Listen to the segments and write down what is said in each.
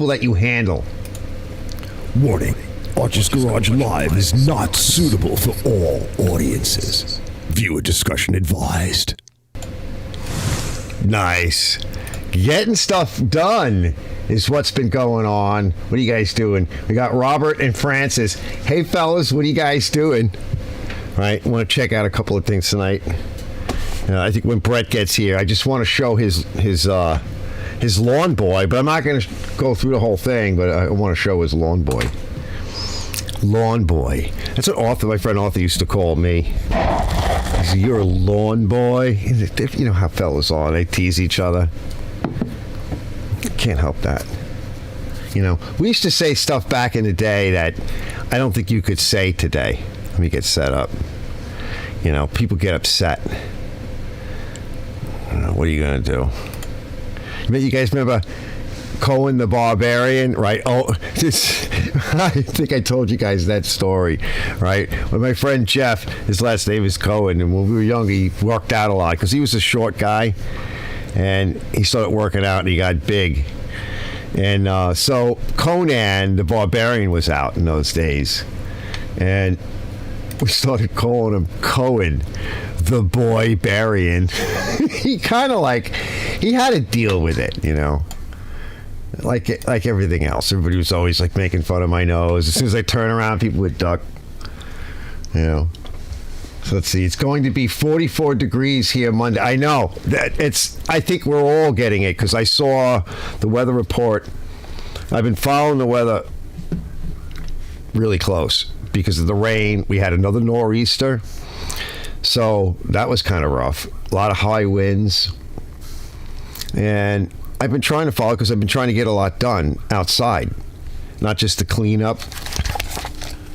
people that you handle. Warning. Archer's Garage Live is not suitable for all audiences. Viewer discretion advised. Nice. Getting stuff done is what's been going on. What are you guys doing? We got Robert and Francis. Hey, fellas, what are you guys doing? All right, I want to check out a couple of things tonight. I think when Brett gets here, I just want to show his lawn boy, but I'm not going to go through the whole thing, but I want to show his lawn boy. Lawn boy. That's what my friend Arthur used to call me. He said, "You're a lawn boy." You know how fellas are. They tease each other. Can't help that. You know, we used to say stuff back in the day that I don't think you could say today. Let me get set up. You know, people get upset. What are you going to do? You guys remember Cohen the Barbarian, right? Oh, I think I told you guys that story, right? When my friend Jeff, his last name is Cohen, and when we were young, he worked out a lot because he was a short guy, and he started working out and he got big. And so Conan the Barbarian was out in those days, and we started calling him Cohen the Boy Barian. He kind of he had to deal with it, you know. Like everything else. Everybody was always making fun of my nose. As soon as I turn around, people would duck. You know. So let's see. It's going to be 44 degrees here Monday. I know that I think we're all getting it because I saw the weather report. I've been following the weather really close because of the rain. We had another nor'easter. So that was kind of rough. A lot of high winds. And I've been trying to follow because I've been trying to get a lot done outside, not just the cleanup,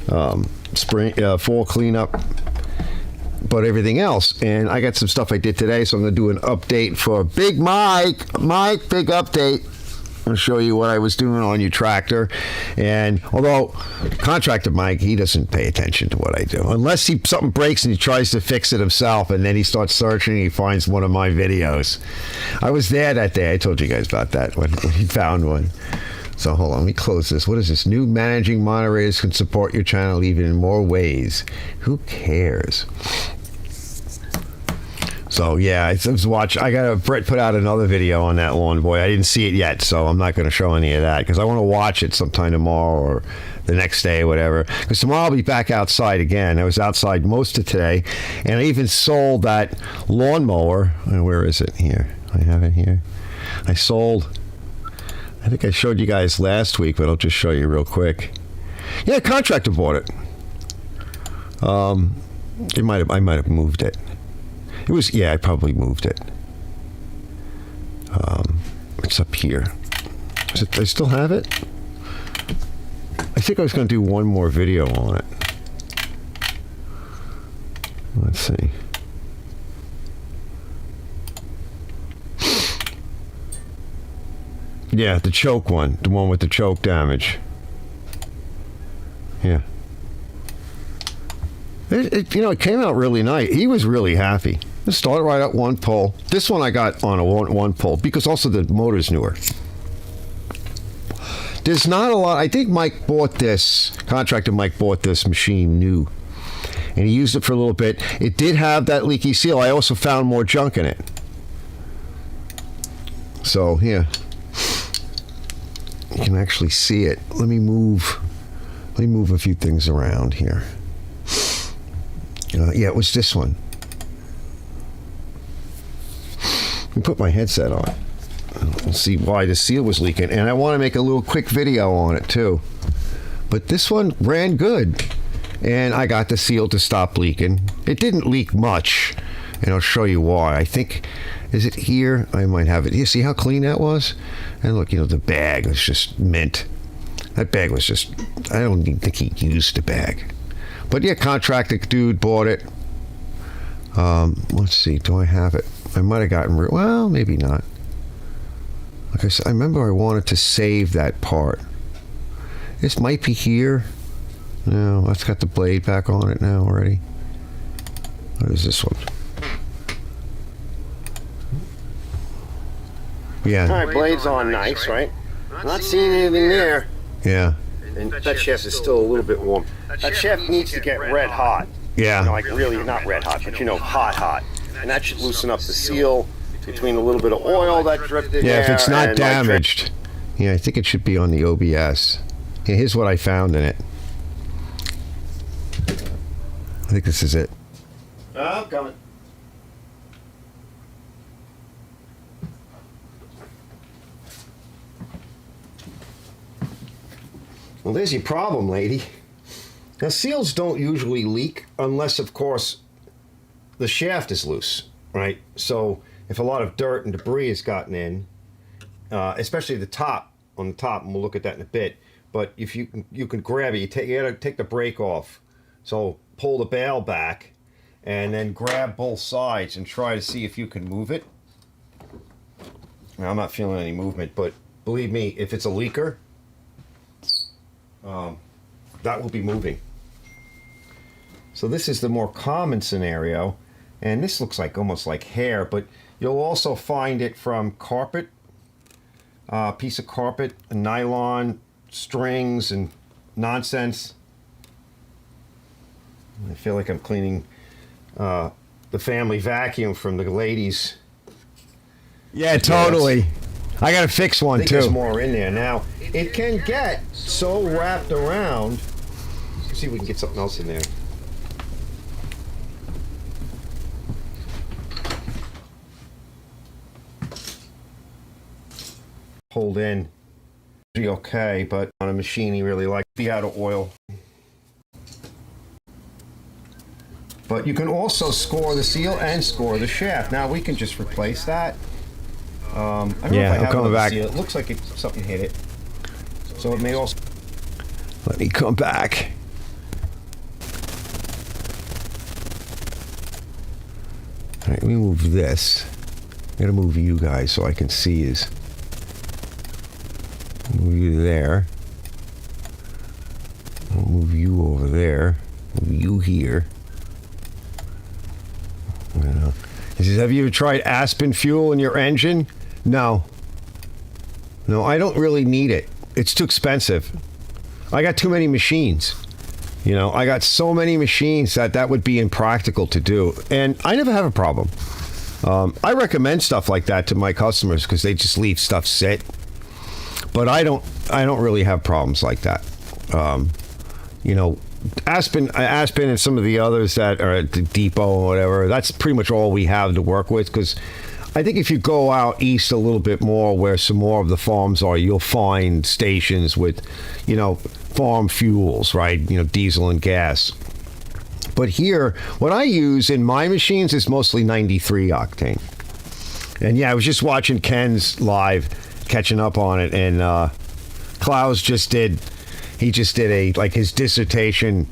fall cleanup, but everything else. And I got some stuff I did today, so I'm going to do an update for Big Mike. Mike, big update. I'm going to show you what I was doing on your tractor. And although contractor Mike, he doesn't pay attention to what I do unless something breaks and he tries to fix it himself, and then he starts searching and he finds one of my videos. I was there that day. I told you guys about that when he found one. So hold on, let me close this. What is this? New managing moderators can support your channel even in more ways. Who cares? So yeah, I was watching. Brett put out another video on that lawn boy. I didn't see it yet, so I'm not going to show any of that because I want to watch it sometime tomorrow or the next day or whatever. Because tomorrow I'll be back outside again. I was outside most of today, and I even sold that lawnmower. Where is it? Here, I have it here. I sold. I think I showed you guys last week, but I'll just show you real quick. Yeah, contractor bought it. I might have moved it. It was, yeah, I probably moved it. It's up here. I still have it? I think I was going to do one more video on it. Let's see. Yeah, the choke one. The one with the choke damage. Yeah. It came out really nice. He was really happy. It started right at one pull. This one I got on a one pull because also the motor's newer. There's not a lot. I think contractor Mike bought this machine new. And he used it for a little bit. It did have that leaky seal. I also found more junk in it. So, yeah. You can actually see it. Let me move a few things around here. Yeah, it was this one. Let me put my headset on and see why the seal was leaking. And I want to make a little quick video on it too. But this one ran good. And I got the seal to stop leaking. It didn't leak much. And I'll show you why. I think, is it here? I might have it. You see how clean that was? And look, the bag was just mint. That bag was just, I don't even think he used the bag. But yeah, contractor dude bought it. Let's see, do I have it? I might have gotten rid. Well, maybe not. Like I said, I remember I wanted to save that part. This might be here. No, that's got the blade back on it now already. What is this one? Yeah. All right, blade's on nice, right? Not seeing anything there. Yeah. And that shaft is still a little bit warm. That shaft needs to get red hot. Yeah. You know, like really not red hot, but you know, hot. And that should loosen up the seal between a little bit of oil that dripped in there. Yeah, if it's not and damaged. Yeah, I think it should be on the OBS. Yeah, here's what I found in it. I think this is it. I'm coming. Well, there's your problem, lady. Now, seals don't usually leak unless, of course, the shaft is loose, right? So if a lot of dirt and debris has gotten in, especially the top, on the top, and we'll look at that in a bit, but if you can grab it, you gotta take the brake off. So pull the bail back and then grab both sides and try to see if you can move it. Now, I'm not feeling any movement, but believe me, if it's a leaker, that will be moving. So this is the more common scenario, and this looks like almost like hair, but you'll also find it from carpet, piece of carpet, nylon, strings, and nonsense. I feel like I'm cleaning the family vacuum from the ladies. Yeah, totally. I gotta fix one I think too. there's more in there now. It can get so wrapped around. Let's see if we can get something else in there. Hold in. Be okay, but on a machine you really like to be out of oil. But you can also score the seal and score the shaft. Now we can just replace that. I don't know if I have coming back. seal. It looks like something hit it. So it may also... Let me come back. All right, let me move this. I gotta move you guys so I can see yous. Move you there. I'll move you over there. Move you here. I don't know. He says, have you ever tried Aspen fuel in your engine? No. No, I don't really need it. It's too expensive. I got too many machines. You know, I got so many machines that would be impractical to do. And I never have a problem. I recommend stuff like that to my customers because they just leave stuff sit. But I don't really have problems like that. You know, Aspen and some of the others that are at the depot or whatever, that's pretty much all we have to work with, because I think if you go out east a little bit more where some more of the farms are, you'll find stations with, you know, farm fuels, right? You know, diesel and gas. But here, what I use in my machines is mostly 93 octane. And yeah, I was just watching Ken's live, catching up on it, and Klaus just did his dissertation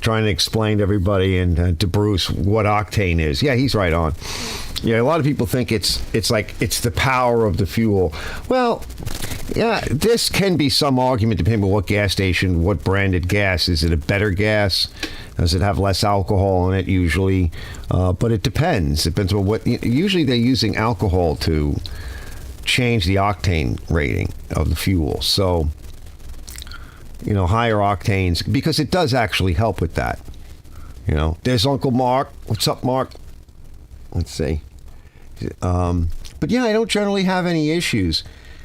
trying to explain to everybody and to Bruce what octane is. Yeah, he's right on. Yeah, a lot of people think it's the power of the fuel. Well, yeah, this can be some argument depending on what gas station, what branded gas. Is it a better gas? Does it have less alcohol in it usually? But it depends. It depends on what. Usually they're using alcohol to change the octane rating of the fuel. So, you know, higher octanes, because it does actually help with that. You know, there's Uncle Mark. What's up, Mark? Let's see. But yeah, I don't generally have any issues.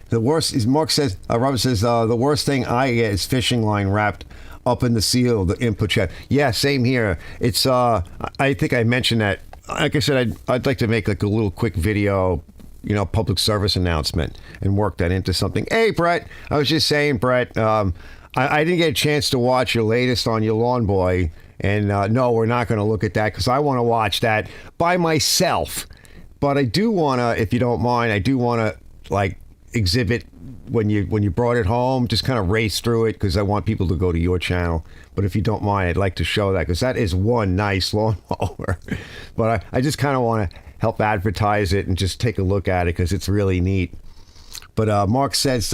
The worst is, Mark says, Robert says, the worst thing I get is fishing line wrapped up in the seal, the input shaft. Yeah, same here. It's, I think I mentioned that. Like I said, I'd like to make like a little quick video, you know, public service announcement and work that into something. Hey, Brett, I was just saying, Brett, I didn't get a chance to watch your latest on your Lawn Boy. And no, we're not going to look at that because I want to watch that by myself. But I do want to, if you don't mind, I do want to like exhibit when you brought it home, just kind of race through it because I want people to go to your channel. But if you don't mind, I'd like to show that because that is one nice lawnmower. But I just kind of want to help advertise it and just take a look at it because it's really neat. But Mark says,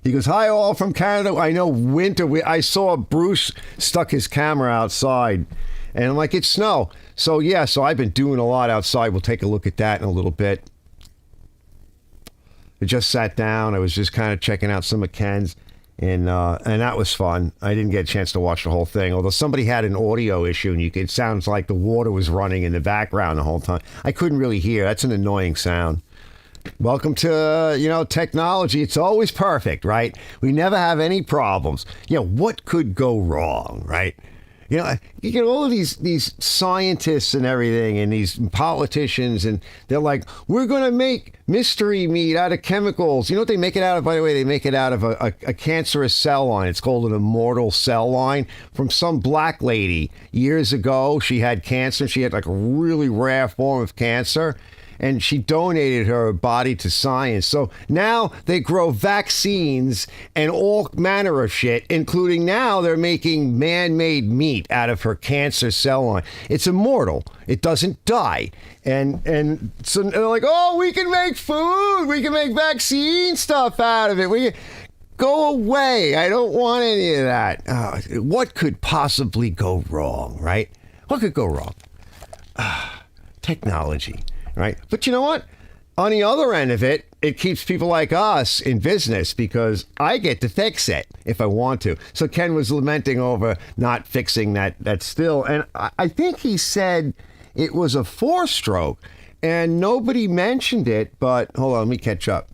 he goes, hi all from Canada. I know winter. I saw Bruce stuck his camera outside. And I'm like, it's snow. So yeah, so I've been doing a lot outside. We'll take a look at that in a little bit. I just sat down. I was just kind of checking out some of Ken's, and that was fun. I didn't get a chance to watch the whole thing, although somebody had an audio issue, and it sounds like the water was running in the background the whole time. I couldn't really hear. That's an annoying sound. Welcome to, technology. It's always perfect, right? We never have any problems. What could go wrong, right? You get all of these scientists and everything and these politicians, and they're like, we're going to make mystery meat out of chemicals. You know what they make it out of, by the way? They make it out of a cancerous cell line. It's called an immortal cell line from some black lady years ago. She had cancer. She had like a really rare form of cancer, and she donated her body to science. So now they grow vaccines and all manner of shit, including now they're making man-made meat out of her cancer cell line. It's immortal. It doesn't die. And so they're like, oh, we can make food. We can make vaccine stuff out of it. Go away. I don't want any of that. What could possibly go wrong, right? What could go wrong? Technology. Right. But you know what? On the other end of it, it keeps people like us in business because I get to fix it if I want to. So Ken was lamenting over not fixing that still. And I think he said it was a 4-stroke and nobody mentioned it. But hold on, let me catch up.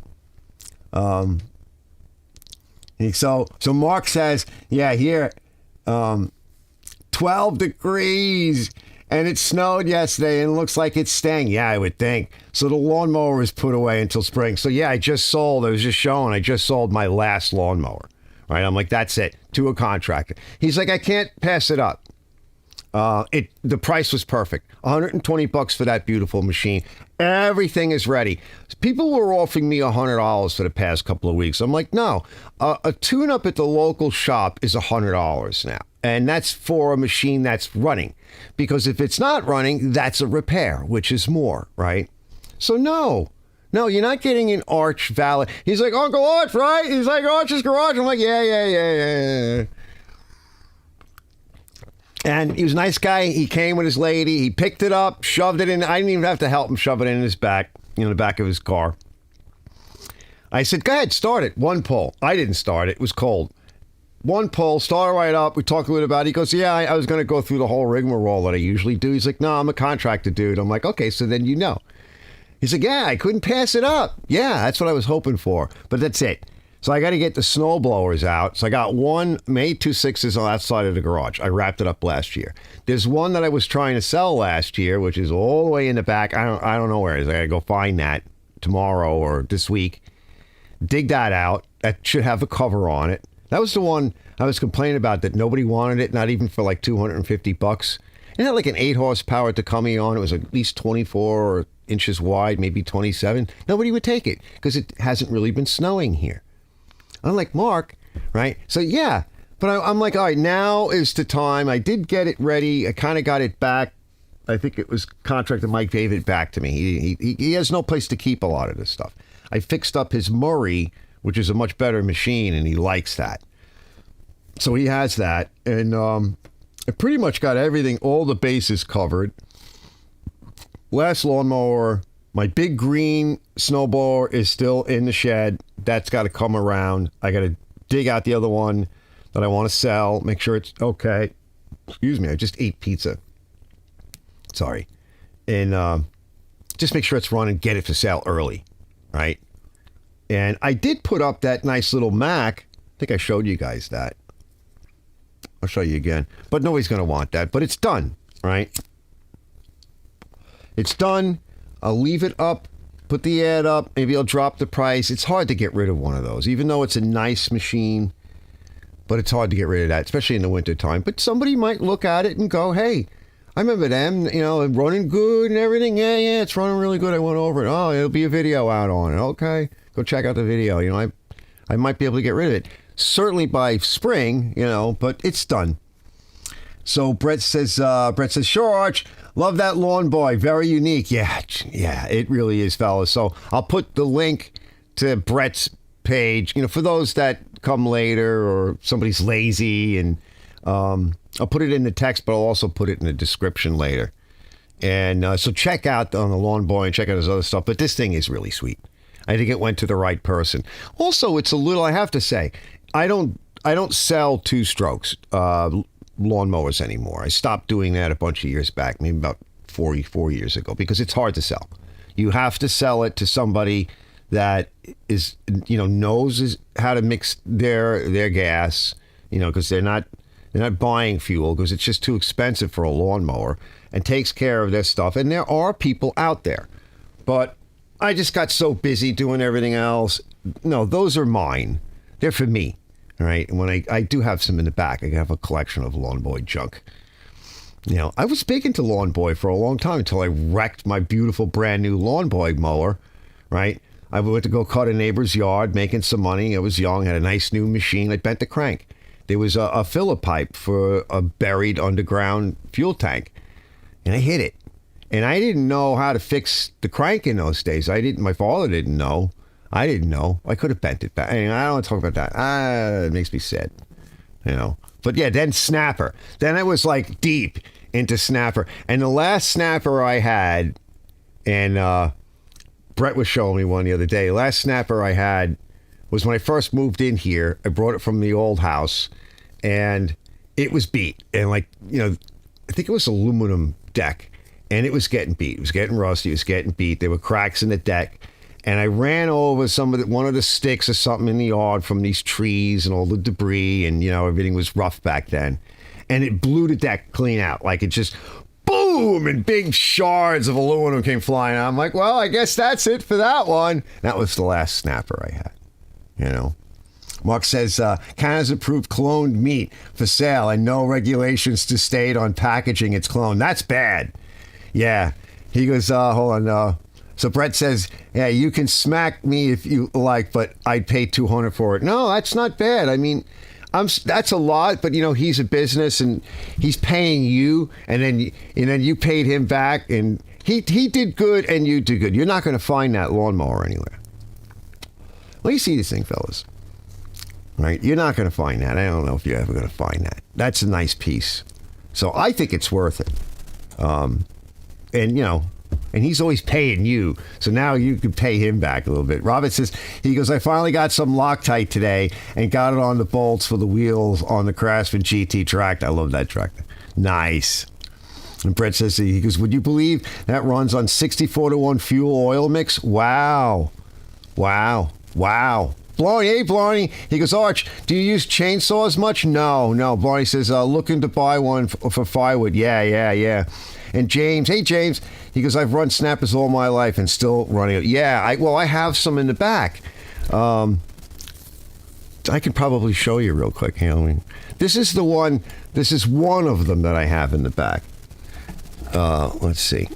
So Mark says, yeah, here, 12 degrees. And it snowed yesterday and it looks like it's staying. Yeah, I would think. So the lawnmower was put away until spring. So yeah, I was just showing, I just sold my last lawnmower. Right? I'm like, that's it, to a contractor. He's like, I can't pass it up. The price was perfect. $120 for that beautiful machine. Everything is ready. People were offering me $100 for the past couple of weeks. I'm like, no, a tune-up at the local shop is $100 now. And that's for a machine that's running. Because if it's not running, that's a repair, which is more, right? So no, you're not getting an Arch valid. He's like, Uncle Arch, right? He's like, Arch's Garage. I'm like, yeah. And he was a nice guy. He came with his lady. He picked it up, shoved it in. I didn't even have to help him shove it in his back, the back of his car. I said, go ahead, start it. One pull. I didn't start it. It was cold. One pull, start right up. We talked a little about it. He goes, yeah, I was going to go through the whole rigmarole that I usually do. He's like, no, I'm a contractor, dude. I'm like, okay, so then you know. He's like, yeah, I couldn't pass it up. Yeah, that's what I was hoping for. But that's it. So I got to get the snow blowers out. So I got one, made 2 6s on that side of the garage. I wrapped it up last year. There's one that I was trying to sell last year, which is all the way in the back. I don't know where it is. I got to go find that tomorrow or this week. Dig that out. That should have a cover on it. That was the one I was complaining about that nobody wanted it, not even for like $250. It had like an 8 horsepower Takumi on. It was at least 24 inches wide, maybe 27. Nobody would take it because it hasn't really been snowing here. I'm like, Mark, right? So yeah, but I'm like, all right, now is the time. I did get it ready. I kind of got it back. I think it was contractor Mike gave it back to me. He has no place to keep a lot of this stuff. I fixed up his Murray, which is a much better machine, and he likes that. So he has that, and I pretty much got everything, all the bases covered. Last lawnmower, my big green snowblower is still in the shed. That's got to come around. I got to dig out the other one that I want to sell, make sure it's okay. Excuse me, I just ate pizza. Sorry. And just make sure it's running, get it for sale early, right? And I did put up that nice little Mac. I think I showed you guys that. I'll show you again. But nobody's going to want that. But it's done, right? It's done. I'll leave it up, put the ad up. Maybe I'll drop the price. It's hard to get rid of one of those, even though it's a nice machine. But it's hard to get rid of that, especially in the wintertime. But somebody might look at it and go, hey, I remember them, running good and everything. Yeah, it's running really good. I went over it. Oh, it'll be a video out on it. Okay, go check out the video. I might be able to get rid of it. Certainly by spring, but it's done. So Brett says, sure, Arch, love that lawn boy. Very unique. Yeah, it really is, fellas. So I'll put the link to Brett's page, for those that come later or somebody's lazy, and I'll put it in the text, but I'll also put it in the description later. And so check out on the lawn boy and check out his other stuff. But this thing is really sweet. I think it went to the right person. Also, it's a little, I have to say, I don't sell two-strokes lawnmowers anymore. I stopped doing that a bunch of years back, maybe about 4 years ago, because it's hard to sell. You have to sell it to somebody that is, knows how to mix their gas, because they're not buying fuel because it's just too expensive for a lawnmower, and takes care of their stuff. And there are people out there, but I just got so busy doing everything else. No, those are mine. They're for me. All right. And when I do have some in the back, I have a collection of Lawn Boy junk. I was big into Lawn Boy for a long time until I wrecked my beautiful brand new Lawn Boy mower. Right. I went to go cut a neighbor's yard, making some money. I was young, had a nice new machine. I bent the crank. There was a filler pipe for a buried underground fuel tank, and I hit it. And I didn't know how to fix the crank in those days. My father didn't know. I didn't know. I could have bent it back. I don't want to talk about that. It makes me sad, But yeah, then snapper. Then I was like deep into snapper. And the last snapper I had, and Brett was showing me one the other day. Last snapper I had was when I first moved in here. I brought it from the old house, and it was beat. And I think it was aluminum deck, and it was getting beat. It was getting rusty. It was getting beat. There were cracks in the deck. And I ran over one of the sticks or something in the yard from these trees and all the debris, and everything was rough back then. And it blew the deck clean out. Like it just boom, and big shards of aluminum came flying out. I'm like, well, I guess that's it for that one. That was the last snapper I had. Mark says, Canada's approved cloned meat for sale and no regulations to state on packaging its clone. That's bad. Yeah. He goes, hold on. So Brett says, yeah, you can smack me if you like, but I'd pay $200 for it. No, that's not bad. I mean, that's a lot, but he's a business and he's paying you, and then you paid him back, and he did good and you did good. You're not going to find that lawnmower anywhere. Well, you see this thing, fellas, right? You're not going to find that. I don't know if you're ever going to find that. That's a nice piece. So I think it's worth it. And he's always paying you, so now you can pay him back a little bit. Robert says, he goes, I finally got some Loctite today and got it on the bolts for the wheels on the Craftsman GT tractor. I love that tractor. Nice. And Brett says, he goes, would you believe that runs on 64-to-1 fuel oil mix? Wow. Blarney, hey Blarney. He goes, Arch, do you use chainsaws much? No. Blarney says, looking to buy one for firewood. Yeah. And James, hey James, he goes, I've run snappers all my life and still running it. Yeah, I have some in the back. I can probably show you real quick. This is one of them that I have in the back. Let's see.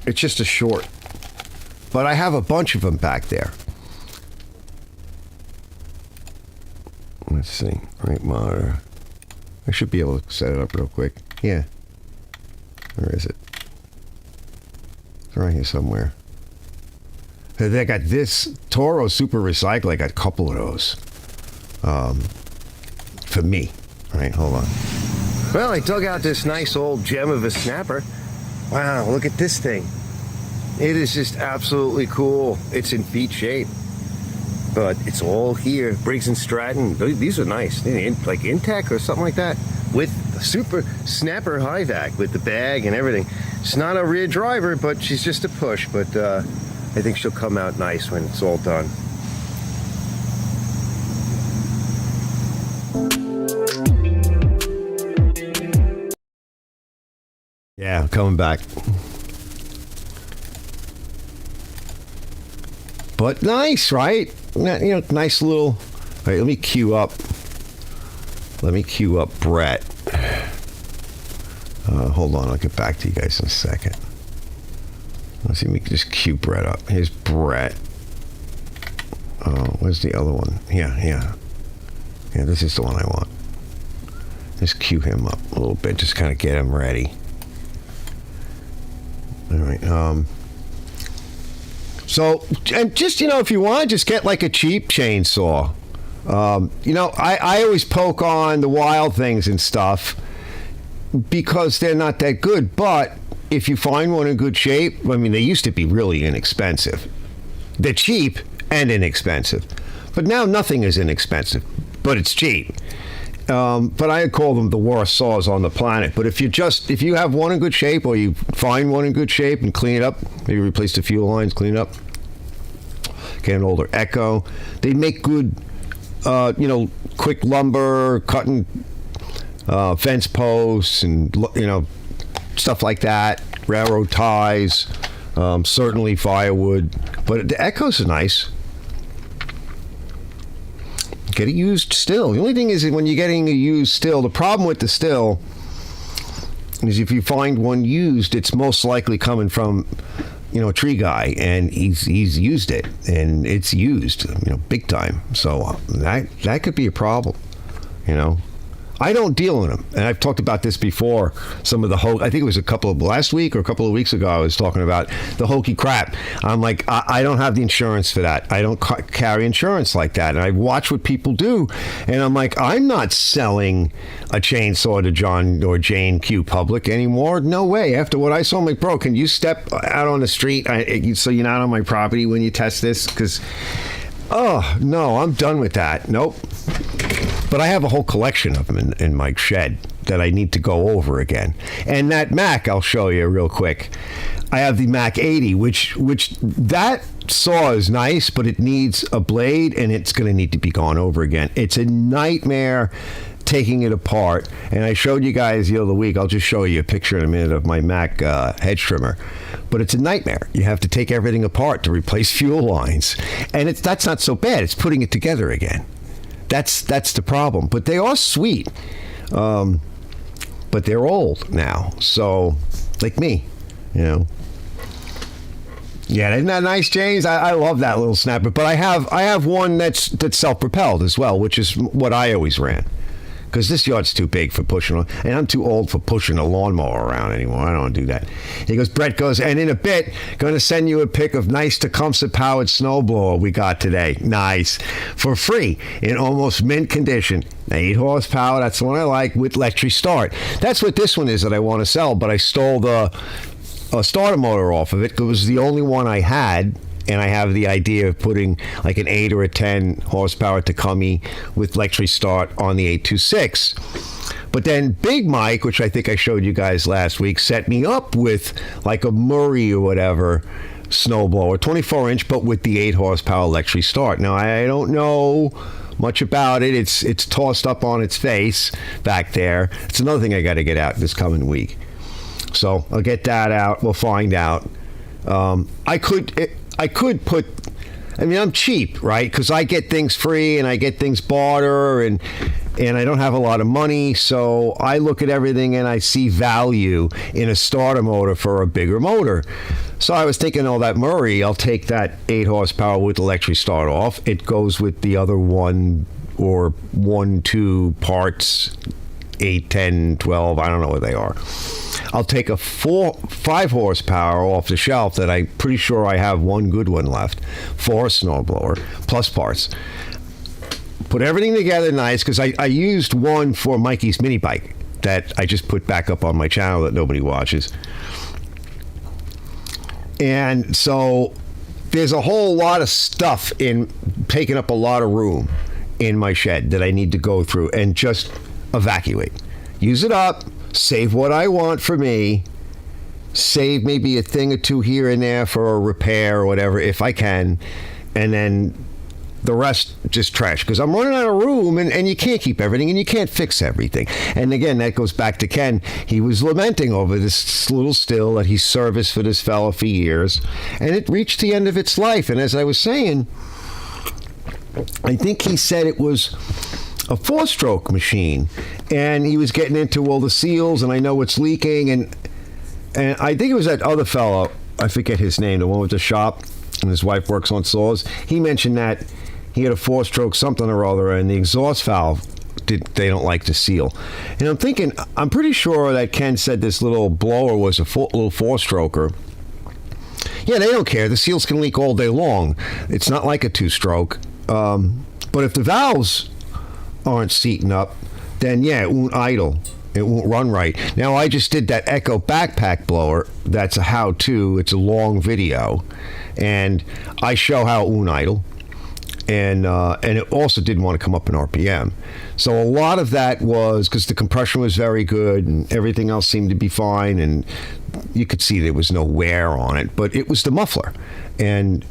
It's just a short, but I have a bunch of them back there. Let's see. Right monitor. I should be able to set it up real quick. Yeah. Where is it? It's right here somewhere. They got this Toro Super Recycle. I got a couple of those. For me. All right, hold on. Well, I dug out this nice old gem of a snapper. Wow, look at this thing. It is just absolutely cool. It's in feet shape. But it's all here. Briggs and Stratton. These are nice. Like Intech or something like that. With the super snapper high vac with the bag and everything. It's not a rear driver, but she's just a push. But I think she'll come out nice when it's all done. Yeah, I'm coming back. But nice, right? Nice little. All right, let me queue up Brett. Hold on, I'll get back to you guys in a second. Let's see if we can just queue Brett up. Here's Brett. Where's the other one? Yeah, this is the one I want. Just queue him up a little bit, just kind of get him ready. All right, so, and just, if you want, just get like a cheap chainsaw. I always poke on the Wild things and stuff because they're not that good, but if you find one in good shape, I mean, they used to be really inexpensive. They're cheap and inexpensive. But now nothing is inexpensive, but it's cheap. But I call them the worst saws on the planet. But if you have one in good shape, or you find one in good shape and clean it up, maybe replace the fuel lines, clean it up, get an older Echo. They make good, quick lumber, cutting fence posts, and stuff like that. Railroad ties, certainly firewood. But the Echoes are nice. Get it used still. The only thing is that when you're getting a used still, the problem with the still is if you find one used, it's most likely coming from, a tree guy, and he's used it, and it's used, big time. So that could be a problem, I don't deal in them, and I've talked about this before. Some of the I think it was last week or a couple of weeks ago, I was talking about the hokey crap. I'm like, I don't have the insurance for that. I don't carry insurance like that. And I watch what people do, and I'm like, I'm not selling a chainsaw to John or Jane Q. Public anymore. No way. After what I saw, I'm like, bro, can you step out on the street so you're not on my property when you test this? Because, oh, no, I'm done with that. Nope. But I have a whole collection of them in my shed that I need to go over again. And that Mac, I'll show you real quick. I have the Mac 80, which that saw is nice, but it needs a blade, and it's going to need to be gone over again. It's a nightmare taking it apart. And I showed you guys the other week. I'll just show you a picture in a minute of my Mac hedge trimmer. But it's a nightmare. You have to take everything apart to replace fuel lines. And that's not so bad. It's putting it together again. That's the problem. But they are sweet. But they're old now. So, like me, Yeah, isn't that nice, James? I love that little snapper. But I have one that's self-propelled as well, which is what I always ran. Because this yard's too big for pushing, and I'm too old for pushing a lawnmower around anymore. I don't want to do that. He goes, Brett goes, and in a bit, going to send you a pic of nice Tecumseh-powered snowblower we got today. Nice. For free, in almost mint condition. 8 horsepower, that's the one I like, with electric start. That's what this one is that I want to sell, but I stole the starter motor off of it. It was the only one I had. And I have the idea of putting like an 8 or a 10 horsepower Tecumseh with electric start on the 826. But then Big Mike, which I think I showed you guys last week, set me up with like a Murray or whatever snowblower, 24-inch, but with the 8 horsepower electric start. Now, I don't know much about it. It's tossed up on its face back there. It's another thing I got to get out this coming week. So I'll get that out. We'll find out. I could put, I'm cheap, right? Because I get things free and I get things barter, and I don't have a lot of money. So I look at everything and I see value in a starter motor for a bigger motor. So I was thinking, that Murray, I'll take that 8 horsepower with electric start off. It goes with the other 1 or 2 parts, 8, 10, 12, I don't know what they are. I'll take a 5 horsepower off the shelf that I'm pretty sure I have one good one left for a snowblower, plus parts. Put everything together nice, because I used one for Mikey's mini bike that I just put back up on my channel that nobody watches. And so there's a whole lot of stuff taking up a lot of room in my shed that I need to go through and just evacuate. Use it up. Save what I want for me. Save maybe a thing or two here and there for a repair or whatever, if I can. And then the rest just trash. Because I'm running out of room, and you can't keep everything, and you can't fix everything. And again, that goes back to Ken. He was lamenting over this little still that he serviced for this fella for years. And it reached the end of its life. And as I was saying, I think he said it was a 4-stroke machine, and he was getting into the seals, and I know it's leaking, and I think it was that other fellow, I forget his name, the one with the shop, and his wife works on saws. He mentioned that he had a 4-stroke something or other, and the exhaust valve they don't like to seal. And I'm thinking, I'm pretty sure that Ken said this little blower was a little 4-stroker. Yeah, they don't care. The seals can leak all day long. It's not like a 2-stroke. But if the valves aren't seating up, then yeah, it won't idle. It won't run right. Now, I just did that Echo backpack blower. That's a how-to. It's a long video. And I show how it won't idle. And it also didn't want to come up in RPM. So a lot of that was because the compression was very good and everything else seemed to be fine. And you could see there was no wear on it. But it was the muffler. And,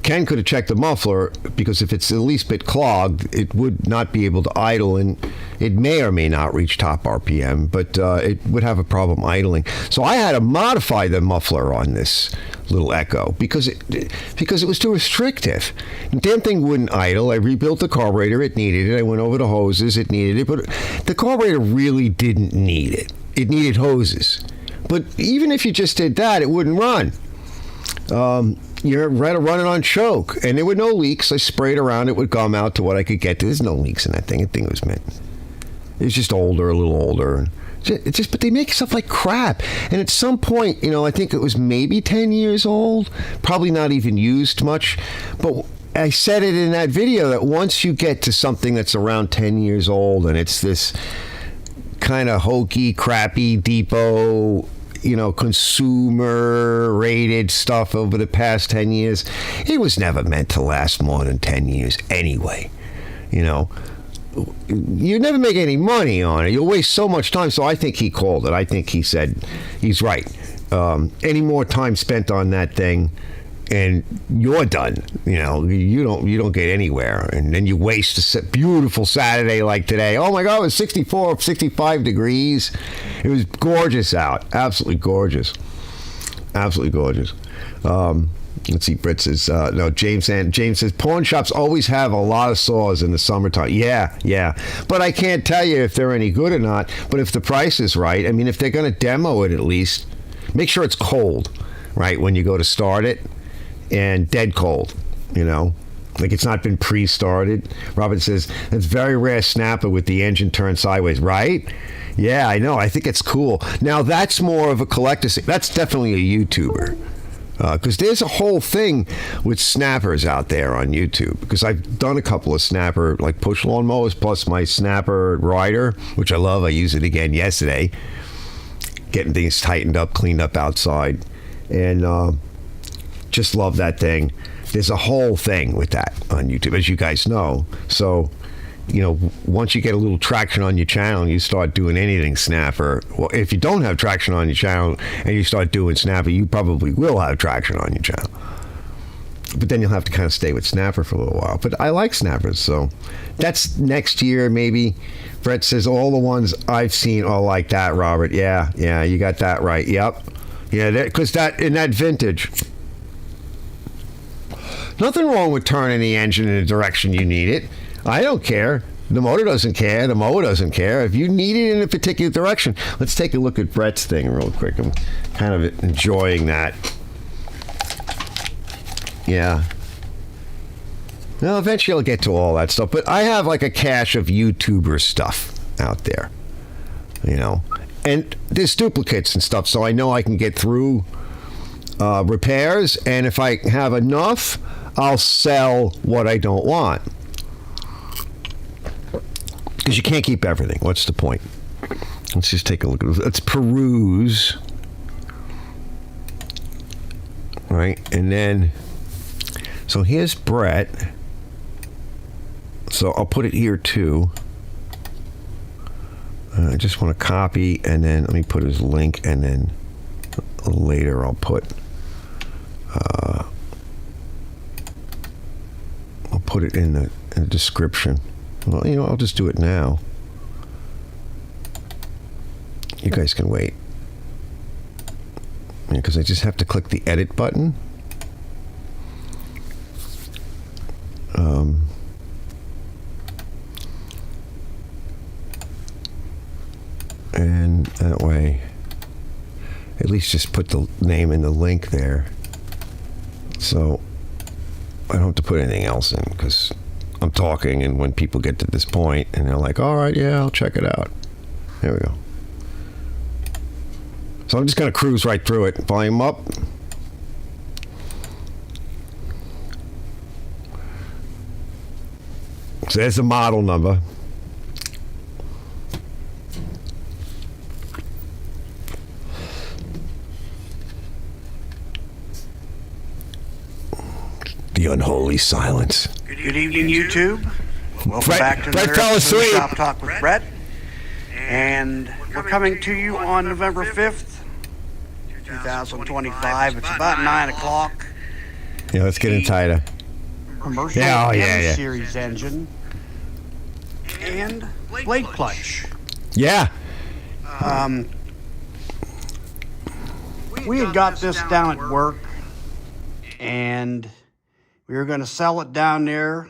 Ken could have checked the muffler because if it's the least bit clogged, it would not be able to idle, and it may or may not reach top RPM, but it would have a problem idling. So I had to modify the muffler on this little Echo because it was too restrictive. The damn thing wouldn't idle. I rebuilt the carburetor. It needed it. I went over the hoses. It needed it, but the carburetor really didn't need it. It needed hoses. But even if you just did that, it wouldn't run. You're running on choke, and there were no leaks. I sprayed around it with gum out to what I could get. There's no leaks in that thing. The thing was meant. It was just a little older. But they make stuff like crap. And at some point, I think it was maybe 10 years old, probably not even used much. But I said it in that video that once you get to something that's around 10 years old, and it's this kind of hokey, crappy depot, consumer rated stuff over the past 10 years, it was never meant to last more than 10 years anyway. You never make any money on it. You'll waste so much time. So I think he called it. I think he said he's right. Any more time spent on that thing and you're done. You don't get anywhere, and then you waste a beautiful Saturday like today. Oh my God, it was 64, 65 degrees. It was gorgeous out, absolutely gorgeous, absolutely gorgeous. Let's see, Britt says no. James says pawn shops always have a lot of saws in the summertime. Yeah, but I can't tell you if they're any good or not. But if the price is right, I mean, if they're going to demo it, at least make sure it's cold, right, when you go to start it. And dead cold, like it's not been pre-started. Robin says it's very rare snapper with the engine turned sideways, right? Yeah, I know. I think it's cool. Now that's more of a collector's. That's definitely a YouTuber, because there's a whole thing with snappers out there on YouTube. Because I've done a couple of snapper like push lawnmowers plus my snapper rider, which I love. I used it again yesterday, getting things tightened up, cleaned up outside, and. Just love that thing. There's a whole thing with that on YouTube, as you guys know. So, once you get a little traction on your channel and you start doing anything snapper, well, if you don't have traction on your channel and you start doing snapper, you probably will have traction on your channel. But then you'll have to kind of stay with snapper for a little while. But I like snappers, so that's next year maybe. Brett says all the ones I've seen are like that, Robert. Yeah, you got that right. Yep. Yeah, because that in that vintage. Nothing wrong with turning the engine in the direction you need it. I don't care. The motor doesn't care. The mower doesn't care. If you need it in a particular direction. Let's take a look at Brett's thing real quick. I'm kind of enjoying that. Yeah. Well, eventually I'll get to all that stuff. But I have like a cache of YouTuber stuff out there. And there's duplicates and stuff, so I know I can get through repairs. And if I have enough, I'll sell what I don't want. Because you can't keep everything. What's the point? Let's just take a look at this. Let's peruse. Right? And then, so here's Brett. So I'll put it here too. I just want to copy, and then let me put his link, and then later I'll put it in the description. Well, I'll just do it now. You guys can wait. Because I just have to click the edit button. And that way, at least just put the name in the link there. So I don't have to put anything else in, because I'm talking, and when people get to this point and they're like, all right, yeah, I'll check it out. There we go. So I'm just going to cruise right through it. Volume up. So there's the model number. The unholy silence. Good evening, YouTube. Welcome Brett- back to Brett another fell episode of asleep. Shop Talk with Brett. And we're coming to you on November 5th, 2025. It's about 9 o'clock. Yeah, let's get in tighter. Commercial Yeah, oh, yeah, M yeah. Series engine and blade clutch. Yeah. We had got this down at work, and we were going to sell it down there.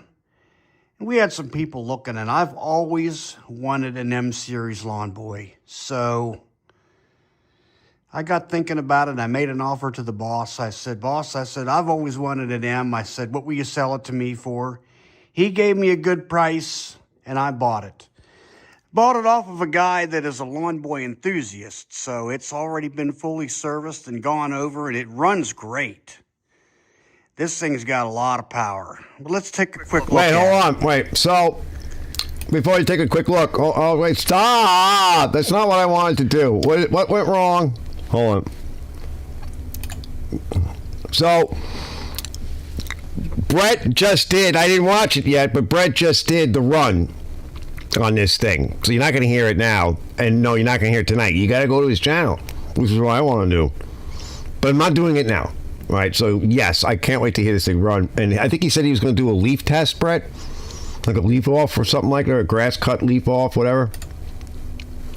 And we had some people looking, and I've always wanted an M Series lawn boy. So I got thinking about it, and I made an offer to the boss. I said, boss, I've always wanted an M. I said, what will you sell it to me for? He gave me a good price, and I bought it. Bought it off of a guy that is a lawn boy enthusiast, so it's already been fully serviced and gone over, and it runs great. This thing's got a lot of power. But let's take a quick look Wait, at hold it. on. Wait. So, before you take a quick look, wait, stop. That's not what I wanted to do. What went wrong? Hold on. So, Brett just did, I didn't watch it yet, but Brett just did the run on this thing. So you're not going to hear it now. And no, you're not going to hear it tonight. You got to go to his channel, which is what I want to do. But I'm not doing it now. Right, so yes, I can't wait to hear this thing run. And I think he said he was going to do a leaf test, Brett, like a leaf off or something like that, or a grass cut leaf off, whatever.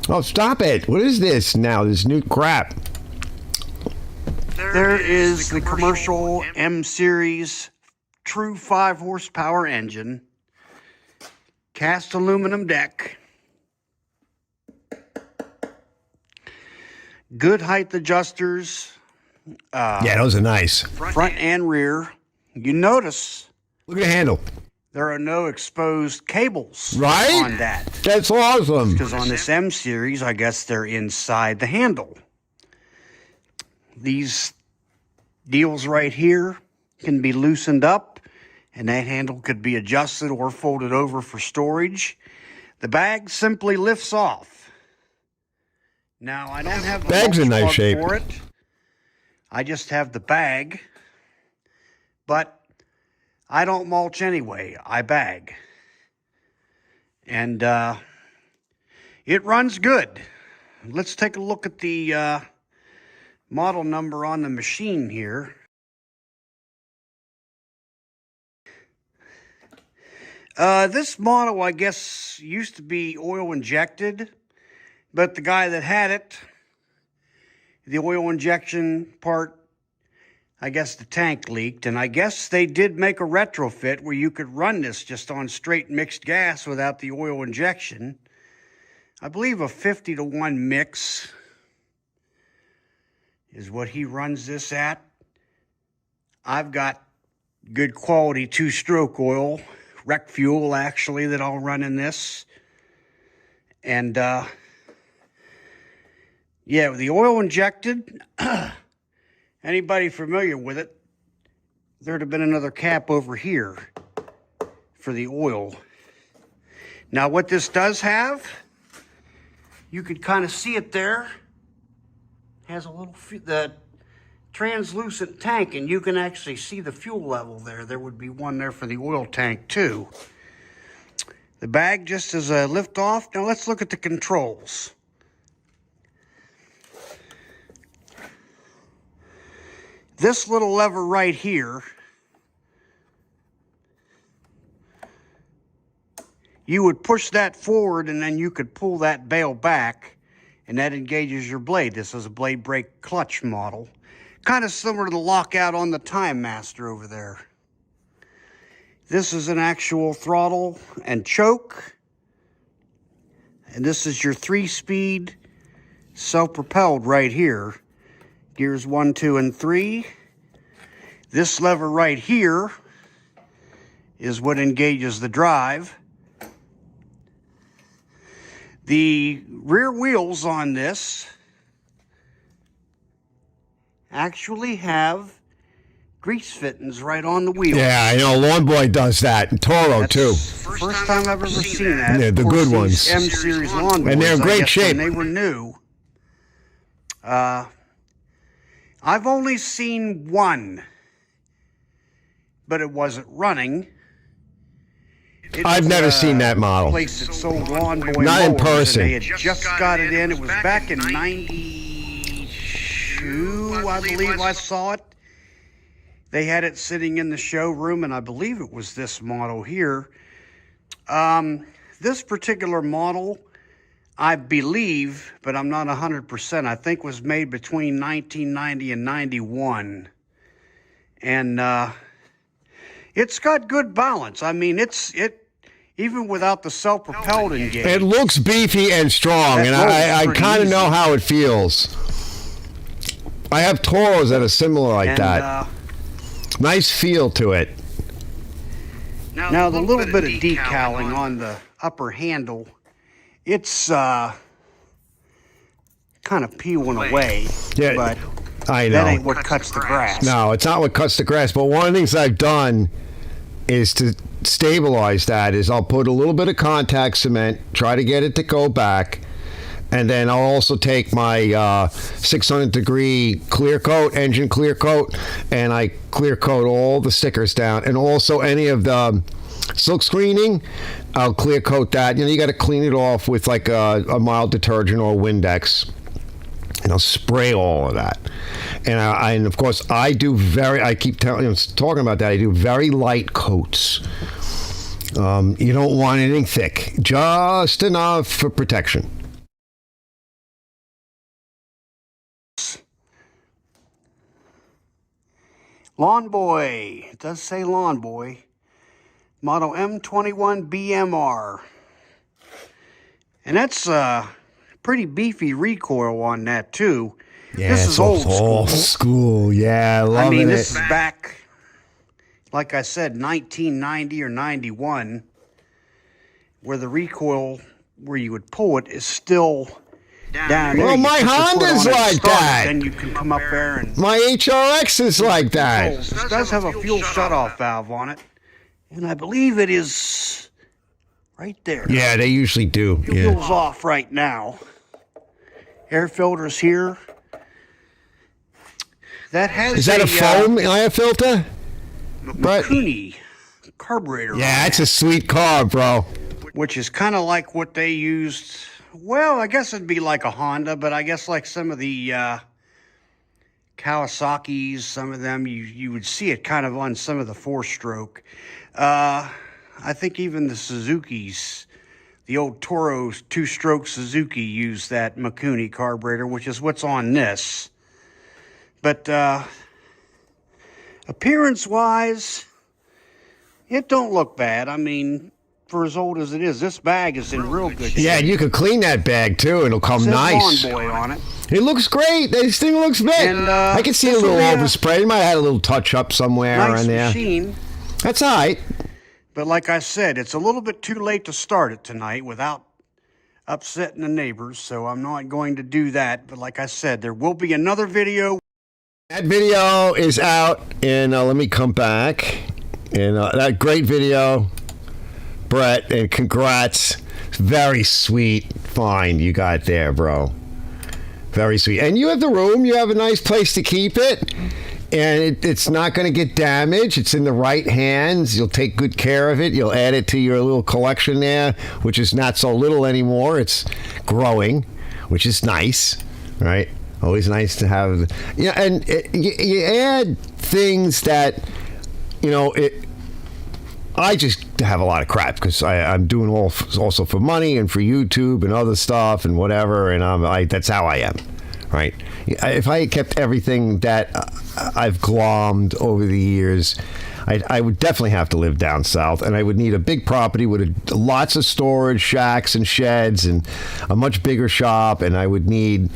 Oh, stop it! What is this now? This new crap. There is the commercial M Series true 5 horsepower engine, cast aluminum deck, good height adjusters. Yeah, those are nice. Front and rear. You notice Look at the handle. there are no exposed cables Right? on that. That's awesome. Because on this M Series, I guess they're inside the handle. These deals right here can be loosened up, and that handle could be adjusted or folded over for storage. The bag simply lifts off. Now, I don't have the Bag's in mulch nice plug shape. for it. I just have the bag, but I don't mulch anyway. I bag. And it runs good. Let's take a look at the model number on the machine here. This model, I guess, used to be oil injected, but the guy that had it, the oil injection part, I guess the tank leaked, and I guess they did make a retrofit where you could run this just on straight mixed gas without the oil injection. I believe a 50-to-1 mix is what he runs this at. I've got good quality 2-stroke oil, rec fuel actually, that I'll run in this. And yeah, with the oil injected, anybody familiar with it, there'd have been another cap over here for the oil. Now, what this does have, you could kind of see it there. Has a little the translucent tank, and you can actually see the fuel level there. There would be one there for the oil tank too. The bag just as a lift off. Now let's look at the controls. This little lever right here, you would push that forward and then you could pull that bail back, and that engages your blade. This is a blade brake clutch model. Kind of similar to the lockout on the Time Master over there. This is an actual throttle and choke. And this is your 3-speed self-propelled right here. Gears 1, 2, and 3. This lever right here is what engages the drive. The rear wheels on this actually have grease fittings right on the wheels. Yeah, I know. Lawn Boy does that. And Toro, That's too. the first time I've ever seen that. Yeah, the Of course, good ones. these M-Series lawnmowers, And they're in I great guess shape. when they were new. I've only seen one but it wasn't running. I've never seen that model. Place that sold Lawn Boy Not in mowers, person. and they had just got it in. It was back in '92, I believe I saw it. They had it sitting in the showroom, and I believe it was this model here. This particular model, I believe, but I'm not 100%, I think was made between 1990 and 91. And it's got good balance. I mean, it even without the self-propelled engine. It looks beefy and strong, and I kind of know how it feels. I have Toros that are similar like that. Nice feel to it. Now the little bit of decaling on the upper handle, it's kind of peeling away. Yeah, but I know. That ain't what cuts the grass. No, it's not what cuts the grass. But one of the things I've done is to stabilize that is I'll put a little bit of contact cement, try to get it to go back, and then I'll also take my 600 degree clear coat, engine clear coat, and I clear coat all the stickers down, and also any of the silk screening, I'll clear coat that. You know, you got to clean it off with like a mild detergent or Windex, and I'll spray all of that. And of course I do I keep talking about that. I do very light coats. You don't want anything thick, just enough for protection. Lawn Boy, it does say Lawn Boy, model M21 BMR. And that's a pretty beefy recoil on that too. Yeah, this is old school. Old school, yeah, I mean, it. this is back, like I said, 1990 or 91, where the recoil, where you would pull it, is still down there. Well, You my put your foot Honda's on it, like start it, that. Then you can come up there and... My HRX is like that. This does have a fuel shutoff valve on it, and I believe it is right there. Yeah, they usually do. Fuel's off right now. Air filter's here. That has Is that a foam air filter? Makuni carburetor. Yeah, that's a sweet car, bro. Which is kind of like what they used. Well, I guess it'd be like a Honda, but I guess like some of the Kawasaki's, some of them, you would see it kind of on some of the four-stroke. I think even the Suzuki's, the old Toro's two-stroke Suzuki used that Makuni carburetor, which is what's on this. But appearance-wise, it don't look bad. I mean, for as old as it is, this bag is in real good shape. Yeah, and you can clean that bag too. It'll come It says nice. Lawn Boy on it. It looks great. This thing looks big. And, I can see a this little will be a overspray. It might have had a little touch up somewhere Nice on there. machine. That's all right. But like I said, it's a little bit too late to start it tonight without upsetting the neighbors, so I'm not going to do that. But like I said, there will be another video. That video is out, and let me come back. And that great video, Brett, and congrats. Very sweet find you got there, bro. Very sweet. And you have the room. You have a nice place to keep it. And it's not going to get damaged. It's in the right hands. You'll take good care of it. You'll add it to your little collection there, which is not so little anymore. It's growing, which is nice, right? Always nice to have. Yeah, and you add things that, you know, I just have a lot of crap because I'm doing also for money and for YouTube and other stuff and whatever, and that's how I am, right? If I kept everything that I've glommed over the years, I would definitely have to live down south, and I would need a big property with lots of storage shacks and sheds and a much bigger shop, and I would need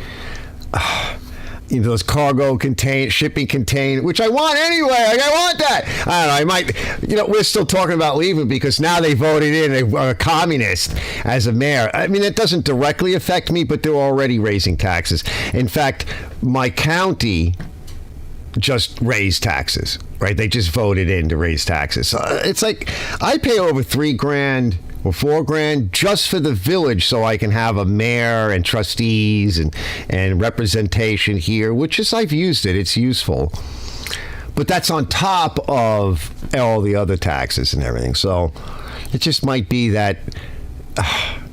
those cargo shipping containers, which I want anyway. Like, I want that. I don't know. I might, we're still talking about leaving because now they voted in a communist as a mayor. I mean, it doesn't directly affect me, but they're already raising taxes. In fact, my county just raised taxes, right? They just voted in to raise taxes. So it's like I pay over $3,000 or $4,000 just for the village so I can have a mayor and trustees and representation here, which is, I've used it. It's useful. but that's on top of all the other taxes and everything. So it just might be that,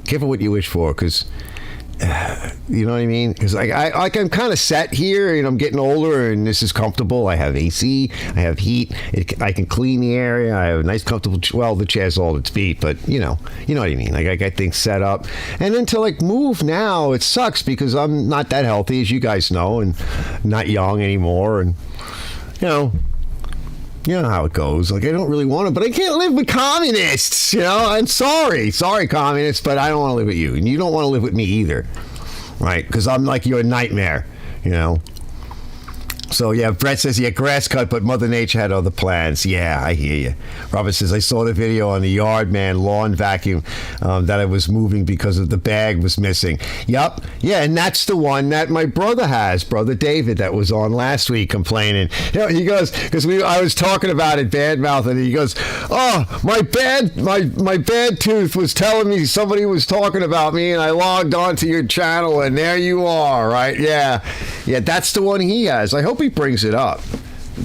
careful what you wish for, because you know what I mean? Because I'm kind of set here, and I'm getting older, and this is comfortable. I have AC, I have heat. I can clean the area. I have a nice, comfortable. Well, the chair's all its feet, but you know what I mean. Like I got things set up, and then to like move now, it sucks because I'm not that healthy, as you guys know, and not young anymore, and you know how it goes. Like I don't really want to, but I can't live with communists. You know, I'm sorry, communists, but I don't want to live with you, and you don't want to live with me either, right? Because I'm like your nightmare, you know. So, yeah, Brett says, yeah, grass cut, but Mother Nature had other plans. Yeah, I hear you. Robert says, I saw the video on the Yard Man lawn vacuum that I was moving because of the bag was missing. Yup. Yeah, and that's the one that my brother has, Brother David, that was on last week complaining. You know, he goes, because I was talking about it, bad mouth, and he goes, oh, my bad tooth was telling me somebody was talking about me, and I logged onto your channel, and there you are, right? Yeah, that's the one he has. I hope he brings it up,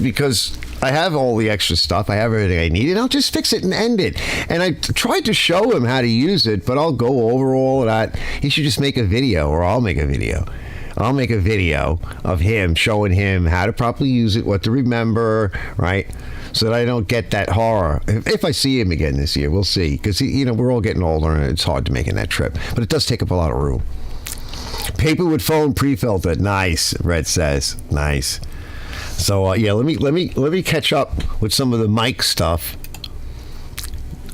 because I have all the extra stuff. I have everything I need, and I'll just fix it and end it. And I tried to show him how to use it, but I'll go over all of that. He should just make a video, or I'll make a video. I'll make a video of him showing him how to properly use it, what to remember, right? So that I don't get that horror. If I see him again this year, we'll see. Because, we're all getting older, and it's hard to make in that trip. But it does take up a lot of room. Paperwood phone pre-filter. Nice, Red says. Nice. So let me catch up with some of the mic stuff.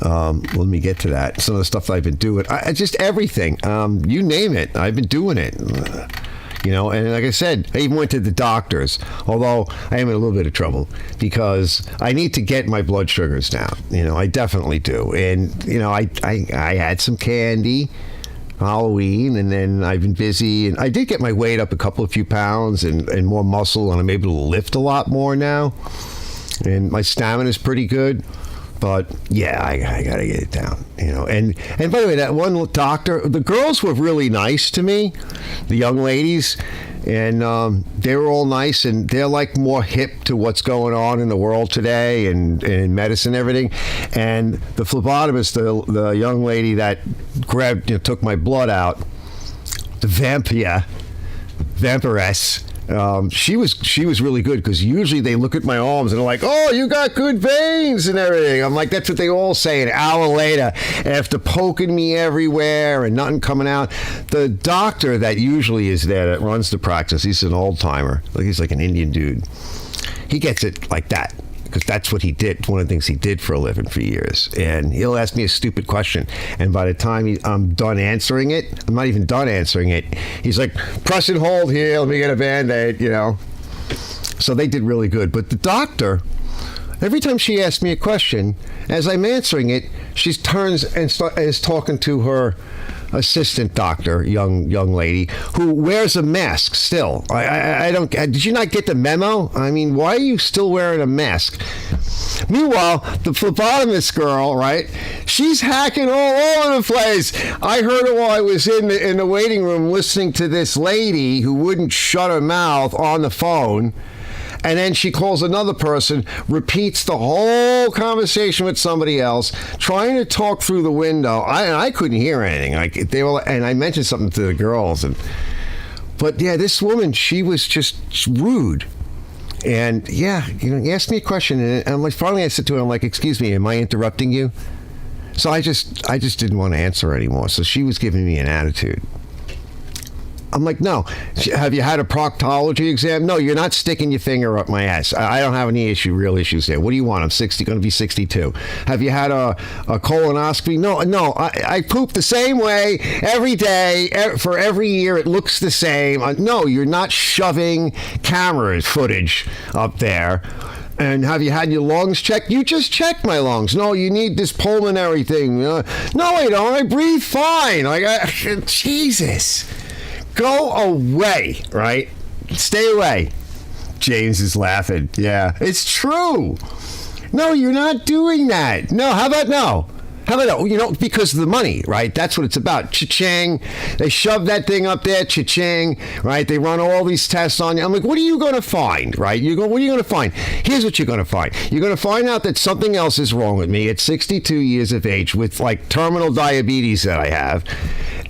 Let me get to that. Some of the stuff I've been doing. Just everything. You name it. I've been doing it. And like I said, I even went to the doctors. Although I am in a little bit of trouble because I need to get my blood sugars down. I definitely do. And I had some candy. Halloween, and then I've been busy, and I did get my weight up a few pounds and more muscle, and I'm able to lift a lot more now, and my stamina is pretty good. But yeah, I gotta get it down, And by the way, that one doctor, the girls were really nice to me, the young ladies, and they were all nice, and they're like more hip to what's going on in the world today and in medicine and everything. And the phlebotomist, the young lady that took my blood out, the vampiress. She was really good, because usually they look at my arms and they're like, oh, you got good veins and everything. I'm like, that's what they all say. An hour later, after poking me everywhere and nothing coming out, the doctor that usually is there that runs the practice, he's an old timer, he's like an Indian dude, he gets it like that, because that's what he did. It's one of the things he did for a living for years. And he'll ask me a stupid question, and by the time I'm done answering it, I'm not even done answering it, he's like, press and hold here, let me get a Band-Aid, So they did really good. But the doctor, every time she asks me a question, as I'm answering it, she turns and is talking to her assistant doctor, young lady, who wears a mask still. I don't. Did you not get the memo? I mean, why are you still wearing a mask? Meanwhile, the phlebotomist girl, right? She's hacking all over the place. I heard her while I was in the waiting room listening to this lady who wouldn't shut her mouth on the phone. And then she calls another person, repeats the whole conversation with somebody else, trying to talk through the window. I couldn't hear anything. And I mentioned something to the girls. But yeah, this woman, she was just rude. And yeah, he asked me a question, and I'm like, finally I said to her, I'm like, excuse me, am I interrupting you? So I just didn't want to answer anymore. So she was giving me an attitude. I'm like, no. Have you had a proctology exam? No, you're not sticking your finger up my ass. I don't have any real issues there. What do you want? I'm going to be 62. Have you had a colonoscopy? No. I poop the same way every day for every year. It looks the same. No, you're not shoving camera footage up there. And have you had your lungs checked? You just checked my lungs. No, you need this pulmonary thing. No, I don't. I breathe fine. Jesus. Go away, right? Stay away. James is laughing. Yeah, it's true. No, you're not doing that. No, how about no? How about that? You know, because of the money, right? That's what it's about. Cha-ching. They shove that thing up there, cha-ching, right? They run all these tests on you. I'm like, what are you going to find, right? You go, what are you going to find? Here's what you're going to find. You're going to find out that something else is wrong with me at 62 years of age with like terminal diabetes that I have.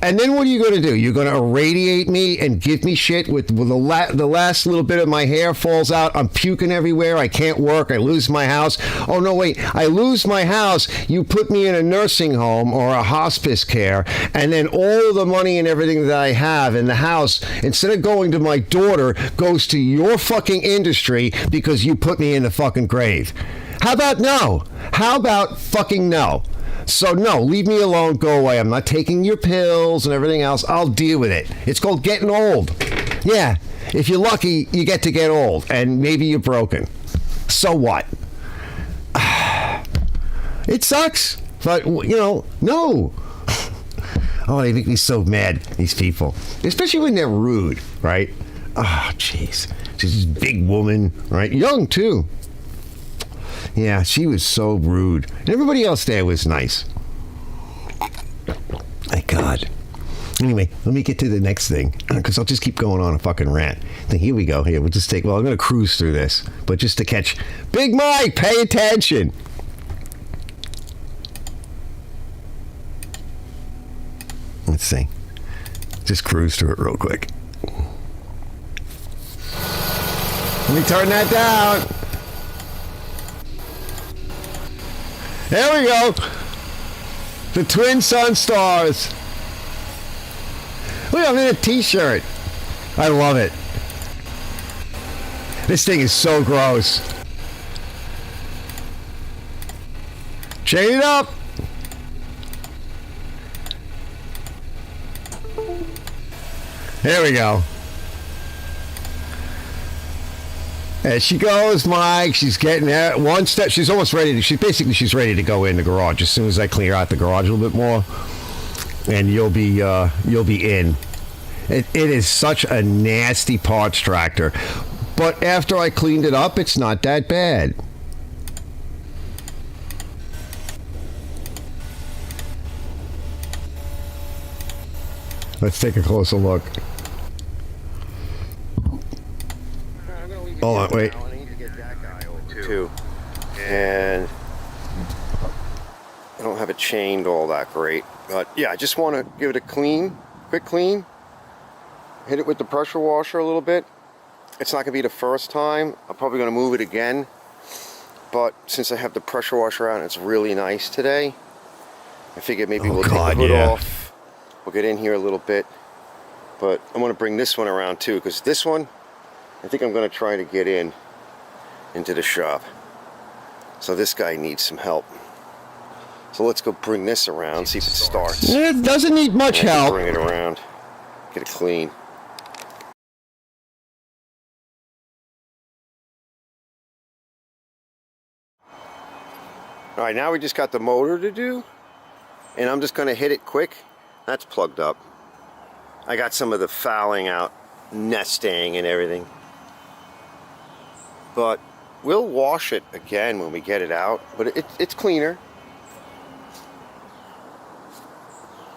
And then what are you going to do? You're going to irradiate me and give me shit with the last little bit of my hair falls out. I'm puking everywhere. I can't work. I lose my house. Oh, no, wait. I lose my house. You put me in a nursing home or a hospice care. And then all the money and everything that I have in the house, instead of going to my daughter, goes to your fucking industry because you put me in the fucking grave. How about no? How about fucking no? So no, leave me alone, go away. I'm not taking your pills and everything else. I'll deal with it. It's called getting old. Yeah, if you're lucky, you get to get old, and maybe you're broken. So what? It sucks, but, you know, no. Oh, they make me so mad, these people. Especially when they're rude, right? Oh, jeez. She's this big woman, right? Young, too. Yeah, she was so rude. And everybody else there was nice. My God. Anyway, let me get to the next thing, because I'll just keep going on a fucking rant. Then here we go. Here, we'll just take, well, I'm going to cruise through this, but just to catch Big Mike, pay attention. Let's see. Just cruise through it real quick. Let me turn that down. There we go. The Twin Sun Stars. Look, I'm in a t-shirt. I love it. This thing is so gross. Chain it up. There we go. There she goes, Mike. She's getting there. One step. She's almost ready to. She's ready to go in the garage as soon as I clear out the garage a little bit more, and you'll be in. It is such a nasty parts tractor, but after I cleaned it up, it's not that bad. Let's take a closer look. Hold on, wait. I need to get that guy over too. And I don't have it chained all that great. But yeah, I just want to give it a quick clean. Hit it with the pressure washer a little bit. It's not going to be the first time. I'm probably going to move it again. But since I have the pressure washer out and it's really nice today, I figured maybe we'll take the hood off. We'll get in here a little bit. But I'm going to bring this one around too, because this one, I think I'm going to try to get into the shop. So this guy needs some help. So let's go bring this around, see if it starts. It doesn't need much help. Bring it around, get it clean. All right, now we just got the motor to do, and I'm just going to hit it quick. That's plugged up. I got some of the fouling out, nesting and everything. But we'll wash it again when we get it out, but it's cleaner.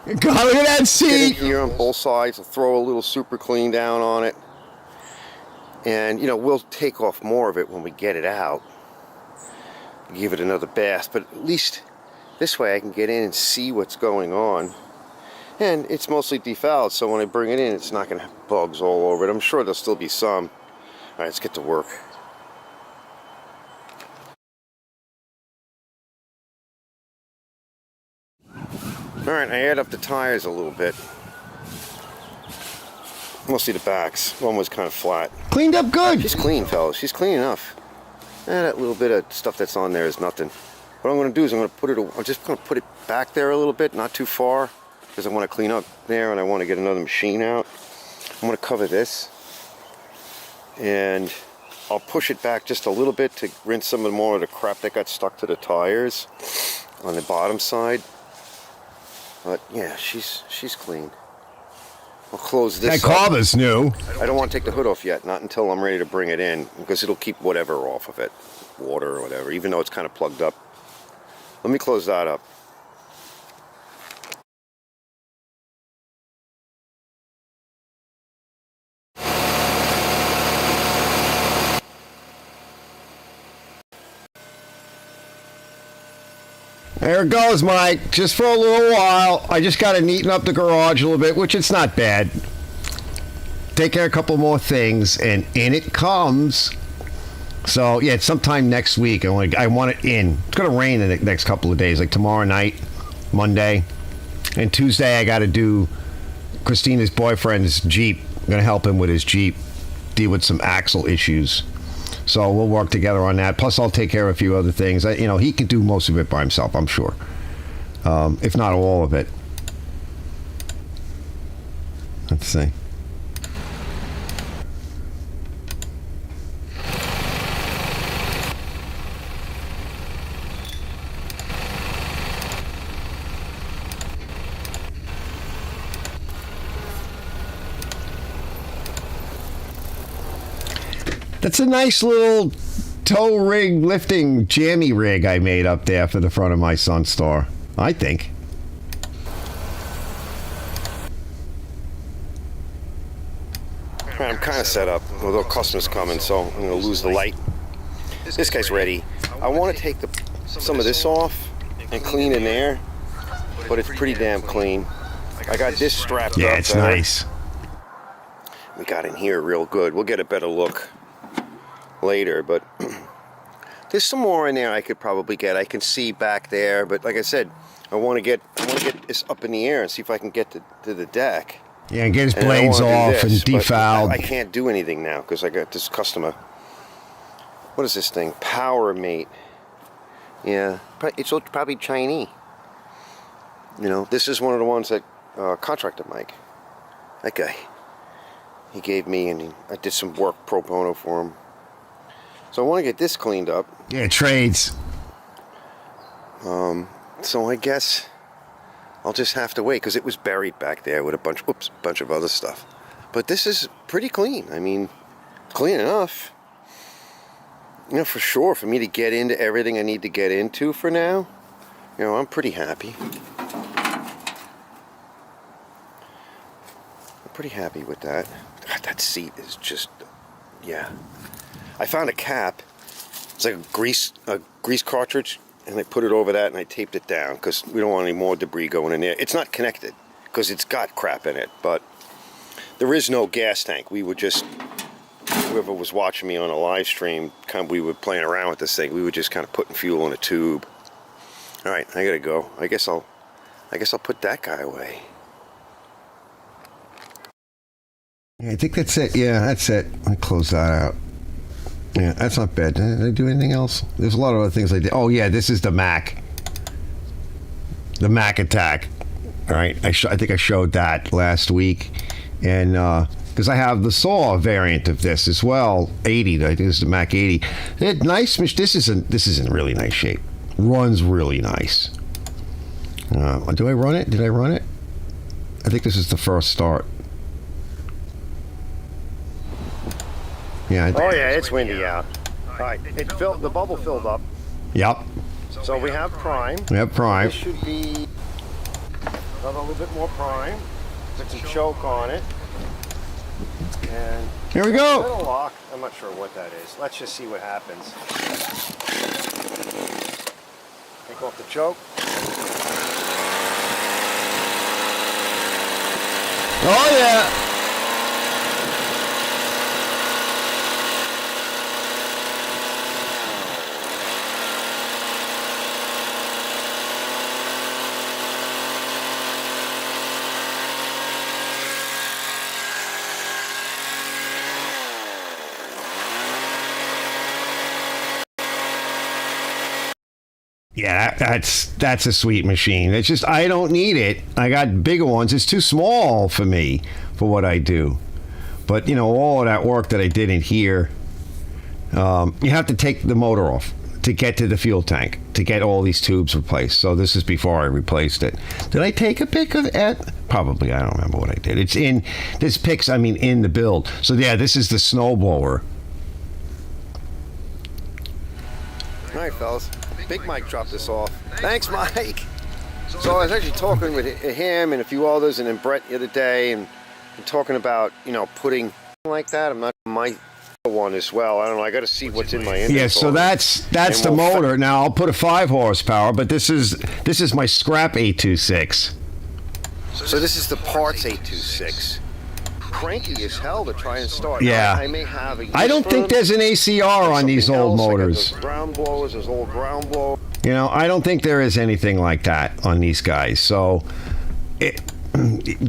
God, look at that seat! Get in here on both sides. I'll throw a little super clean down on it. And, you know, we'll take off more of it when we get it out. Give it another bath, but at least this way I can get in and see what's going on. And it's mostly defouled, so when I bring it in, it's not going to have bugs all over it. I'm sure there'll still be some. All right, let's get to work. All right, I add up the tires a little bit. Mostly the backs. One was kind of flat. Cleaned up good. She's clean, fellas. She's clean enough. That little bit of stuff that's on there is nothing. What I'm going to do is I'm just going to put it back there a little bit, not too far, because I want to clean up there and I want to get another machine out. I'm going to cover this, and I'll push it back just a little bit to rinse some more of the crap that got stuck to the tires on the bottom side. But yeah, she's clean. I'll close this That carburetor's new. I don't want to take the hood off yet, not until I'm ready to bring it in, because it'll keep whatever off of it, water or whatever, even though it's kind of plugged up. Let me close that up. There it goes, Mike. Just for a little while. I just got to neaten up the garage a little bit, which it's not bad. Take care of a couple more things, and in it comes. So, yeah, it's sometime next week. I want it in. It's going to rain in the next couple of days, like tomorrow night, Monday. And Tuesday, I got to do Christina's boyfriend's Jeep. I'm going to help him with his Jeep, deal with some axle issues. So we'll work together on that. Plus, I'll take care of a few other things. He can do most of it by himself, I'm sure. If not all of it. Let's see. That's a nice little tow rig lifting jammy rig I made up there for the front of my Sun Star, I think. I'm kind of set up. Although customers coming, so I'm going to lose the light. This guy's ready. I want to take some of this off and clean in there, but it's pretty damn clean. I got this strapped up. Yeah, it's nice. We got in here real good. We'll get a better look later, but there's some more in there I could probably get. I can see back there, but like I said, I want to get this up in the air and see if I can get to the deck. Yeah, and get his blades off and defowled. I can't do anything now because I got this customer. What is this thing? Power Mate. Yeah, it's probably Chinese. This is one of the ones that contractor Mike. That guy. He gave me, and I did some work pro bono for him. So I want to get this cleaned up. Yeah, trades. So I guess I'll just have to wait because it was buried back there with a bunch of other stuff. But this is pretty clean. I mean, clean enough. For sure, for me to get into everything I need to get into for now, I'm pretty happy. I'm pretty happy with that. God, that seat is just, yeah. I found a cap. It's like a grease cartridge, and I put it over that and I taped it down because we don't want any more debris going in there. It's not connected because it's got crap in it, but there is no gas tank. We were just, whoever was watching me on a live stream, we were playing around with this thing. We were just kind of putting fuel in a tube. All right, I gotta go. I guess I'll put that guy away. Yeah, I think that's it. Yeah, that's it. I close that out. Yeah, that's not bad. Did I do anything else? There's a lot of other things I did. Oh, yeah, this is the Mac. The Mac attack. All right, I think I showed that last week. And because I have the Saw variant of this as well, 80. I think this is the Mac 80. Nice. This is in really nice shape. Runs really nice. Do I run it? Did I run it? I think this is the first start. Yeah. Oh yeah, it's windy out. All right, the bubble filled up. Yep. So we have prime. We have prime. This should be another little bit more prime. Put some choke on it. And here we go. Little lock. I'm not sure what that is. Let's just see what happens. Take off the choke. Oh yeah. Yeah, that's a sweet machine. It's just I don't need it. I got bigger ones. It's too small for me for what I do. But all of that work that I did in here, you have to take the motor off to get to the fuel tank to get all these tubes replaced. So this is before I replaced it. Did I take a pic of it? Probably. I don't remember what I did. It's in this pics. I mean, in the build. So yeah, this is the snowblower. All right, fellas. Big Mike dropped this off. Thanks, Mike. So I was actually talking with him and a few others, and then Brett the other day, and talking about putting like that. I'm not my one as well. I don't know. I got to see what's in my inventory. Yeah, so that's the motor. Now I'll put a 5 horsepower, but this is my scrap 826. So this is the parts 826. Cranky as hell to try and start. Yeah. I may have a. I don't think there's an ACR on these old motors. Those ground blowers, those old ground blowers. You know, I don't think there is anything like that on these guys. So,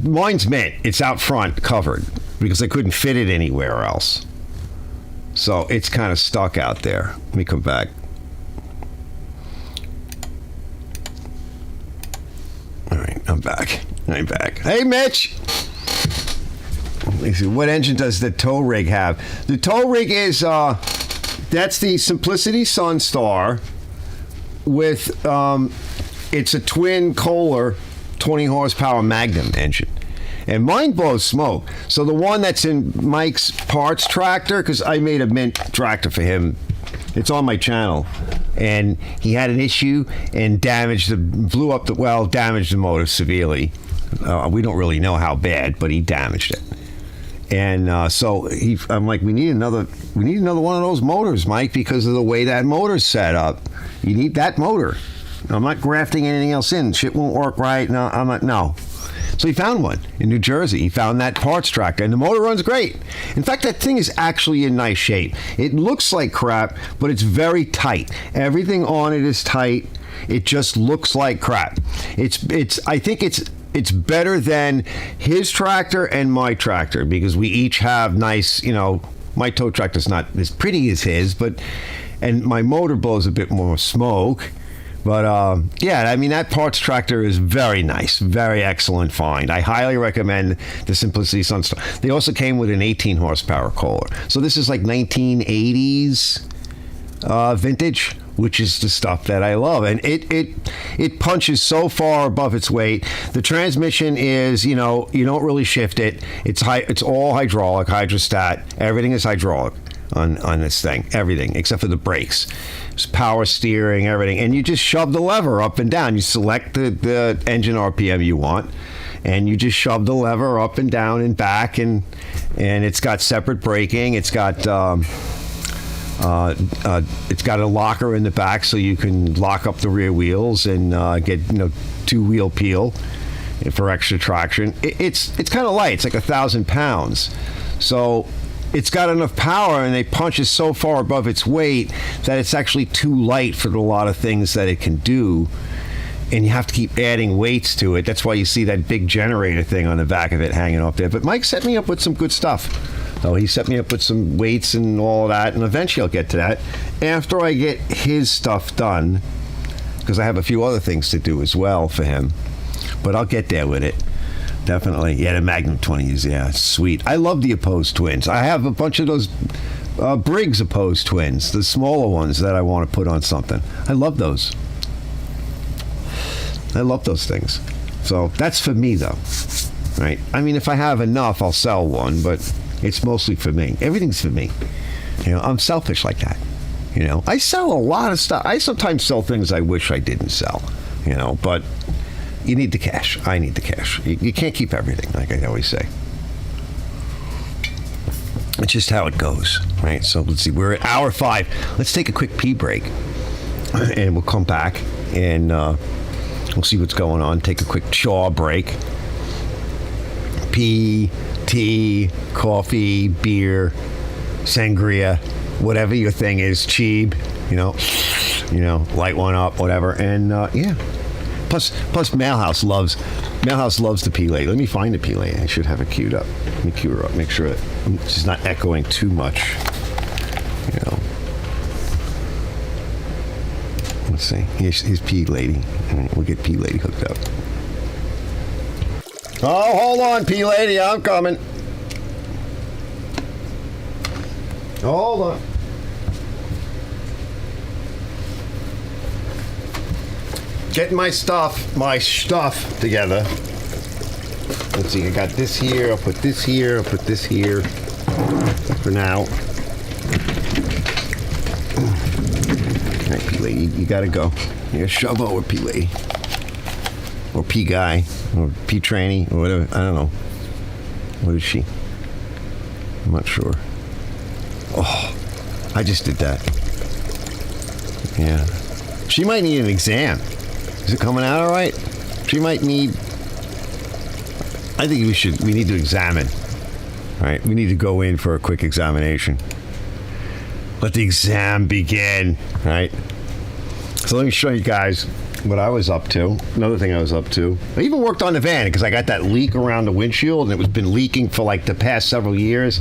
mine's mint. It's out front covered because I couldn't fit it anywhere else. So it's kind of stuck out there. Let me come back. All right, I'm back. Hey, Mitch. Let me see. What engine does the tow rig have? The tow rig is that's the Simplicity Sunstar with it's a twin Kohler 20 horsepower Magnum engine. And mine blows smoke. So the one that's in Mike's parts tractor, because I made a mint tractor for him, it's on my channel, and he had an issue and damaged the motor severely. We don't really know how bad, but he damaged it. And so I'm like, we need another one of those motors, Mike, because of the way that motor's set up. You need that motor. I'm not grafting anything else in. Shit won't work right. No, I'm not. No. So he found one in New Jersey. He found that parts tractor, and the motor runs great. In fact, that thing is actually in nice shape. It looks like crap, but it's very tight. Everything on it is tight. It just looks like crap. I think it's better than his tractor and my tractor because we each have nice, my tow tractor's not as pretty as his, and my motor blows a bit more smoke. But, yeah, I mean, that parts tractor is very nice, very excellent find. I highly recommend the Simplicity Sunstar. They also came with an 18 horsepower Kohler. So this is like 1980s vintage, which is the stuff that I love. And it punches so far above its weight. The transmission is, you don't really shift it. It's all hydraulic, hydrostat. Everything is hydraulic on this thing. Everything, except for the brakes. It's power steering, everything. And you just shove the lever up and down. You select the engine RPM you want, and you just shove the lever up and down and back, and it's got separate braking. It's got a locker in the back so you can lock up the rear wheels and get 2-wheel peel for extra traction. It's kind of light. It's like 1,000 pounds. So it's got enough power, and it punches so far above its weight that it's actually too light for a lot of things that it can do. And you have to keep adding weights to it. That's why you see that big generator thing on the back of it hanging off there. But Mike set me up with some good stuff. So he set me up with some weights and all of that, and eventually I'll get to that after I get his stuff done, because I have a few other things to do as well for him. But I'll get there with it. Definitely. Yeah, the Magnum 20s, yeah, sweet. I love the opposed twins. I have a bunch of those Briggs opposed twins, the smaller ones that I want to put on something. I love those. I love those things. So that's for me, though. Right? I mean, if I have enough, I'll sell one, but it's mostly for me. Everything's for me. I'm selfish like that. I sell a lot of stuff. I sometimes sell things I wish I didn't sell, but you need the cash. I need the cash. You can't keep everything, like I always say. It's just how it goes, right? So let's see. We're at hour 5. Let's take a quick pee break, and we'll come back, and we'll see what's going on. Take a quick chaw break. Pee, tea, coffee, beer, sangria, whatever your thing is, cheeb, light one up, whatever, and yeah. Plus, Mailhouse loves the pea lady. Let me find the pea lady. I should have it queued up. Let me queue her up. Make sure that she's not echoing too much. Let's see. Here's pea lady. All right, we'll get pea lady hooked up. Oh, hold on, pea lady. I'm coming. Hold on. Getting my stuff together. Let's see, I got this here, I'll put this here, I'll put this here for now. All right, P lady, you gotta go. You gotta shove over, P lady. Or P guy, or P tranny, or whatever, I don't know. What is she? I'm not sure. Oh, I just did that. Yeah. She might need an exam. Is it coming out all right? She might need... I think we need to examine. All right, we need to go in for a quick examination. Let the exam begin, right? So let me show you guys what I was up to. Another thing I was up to. I even worked on the van because I got that leak around the windshield, and it was been leaking for like the past several years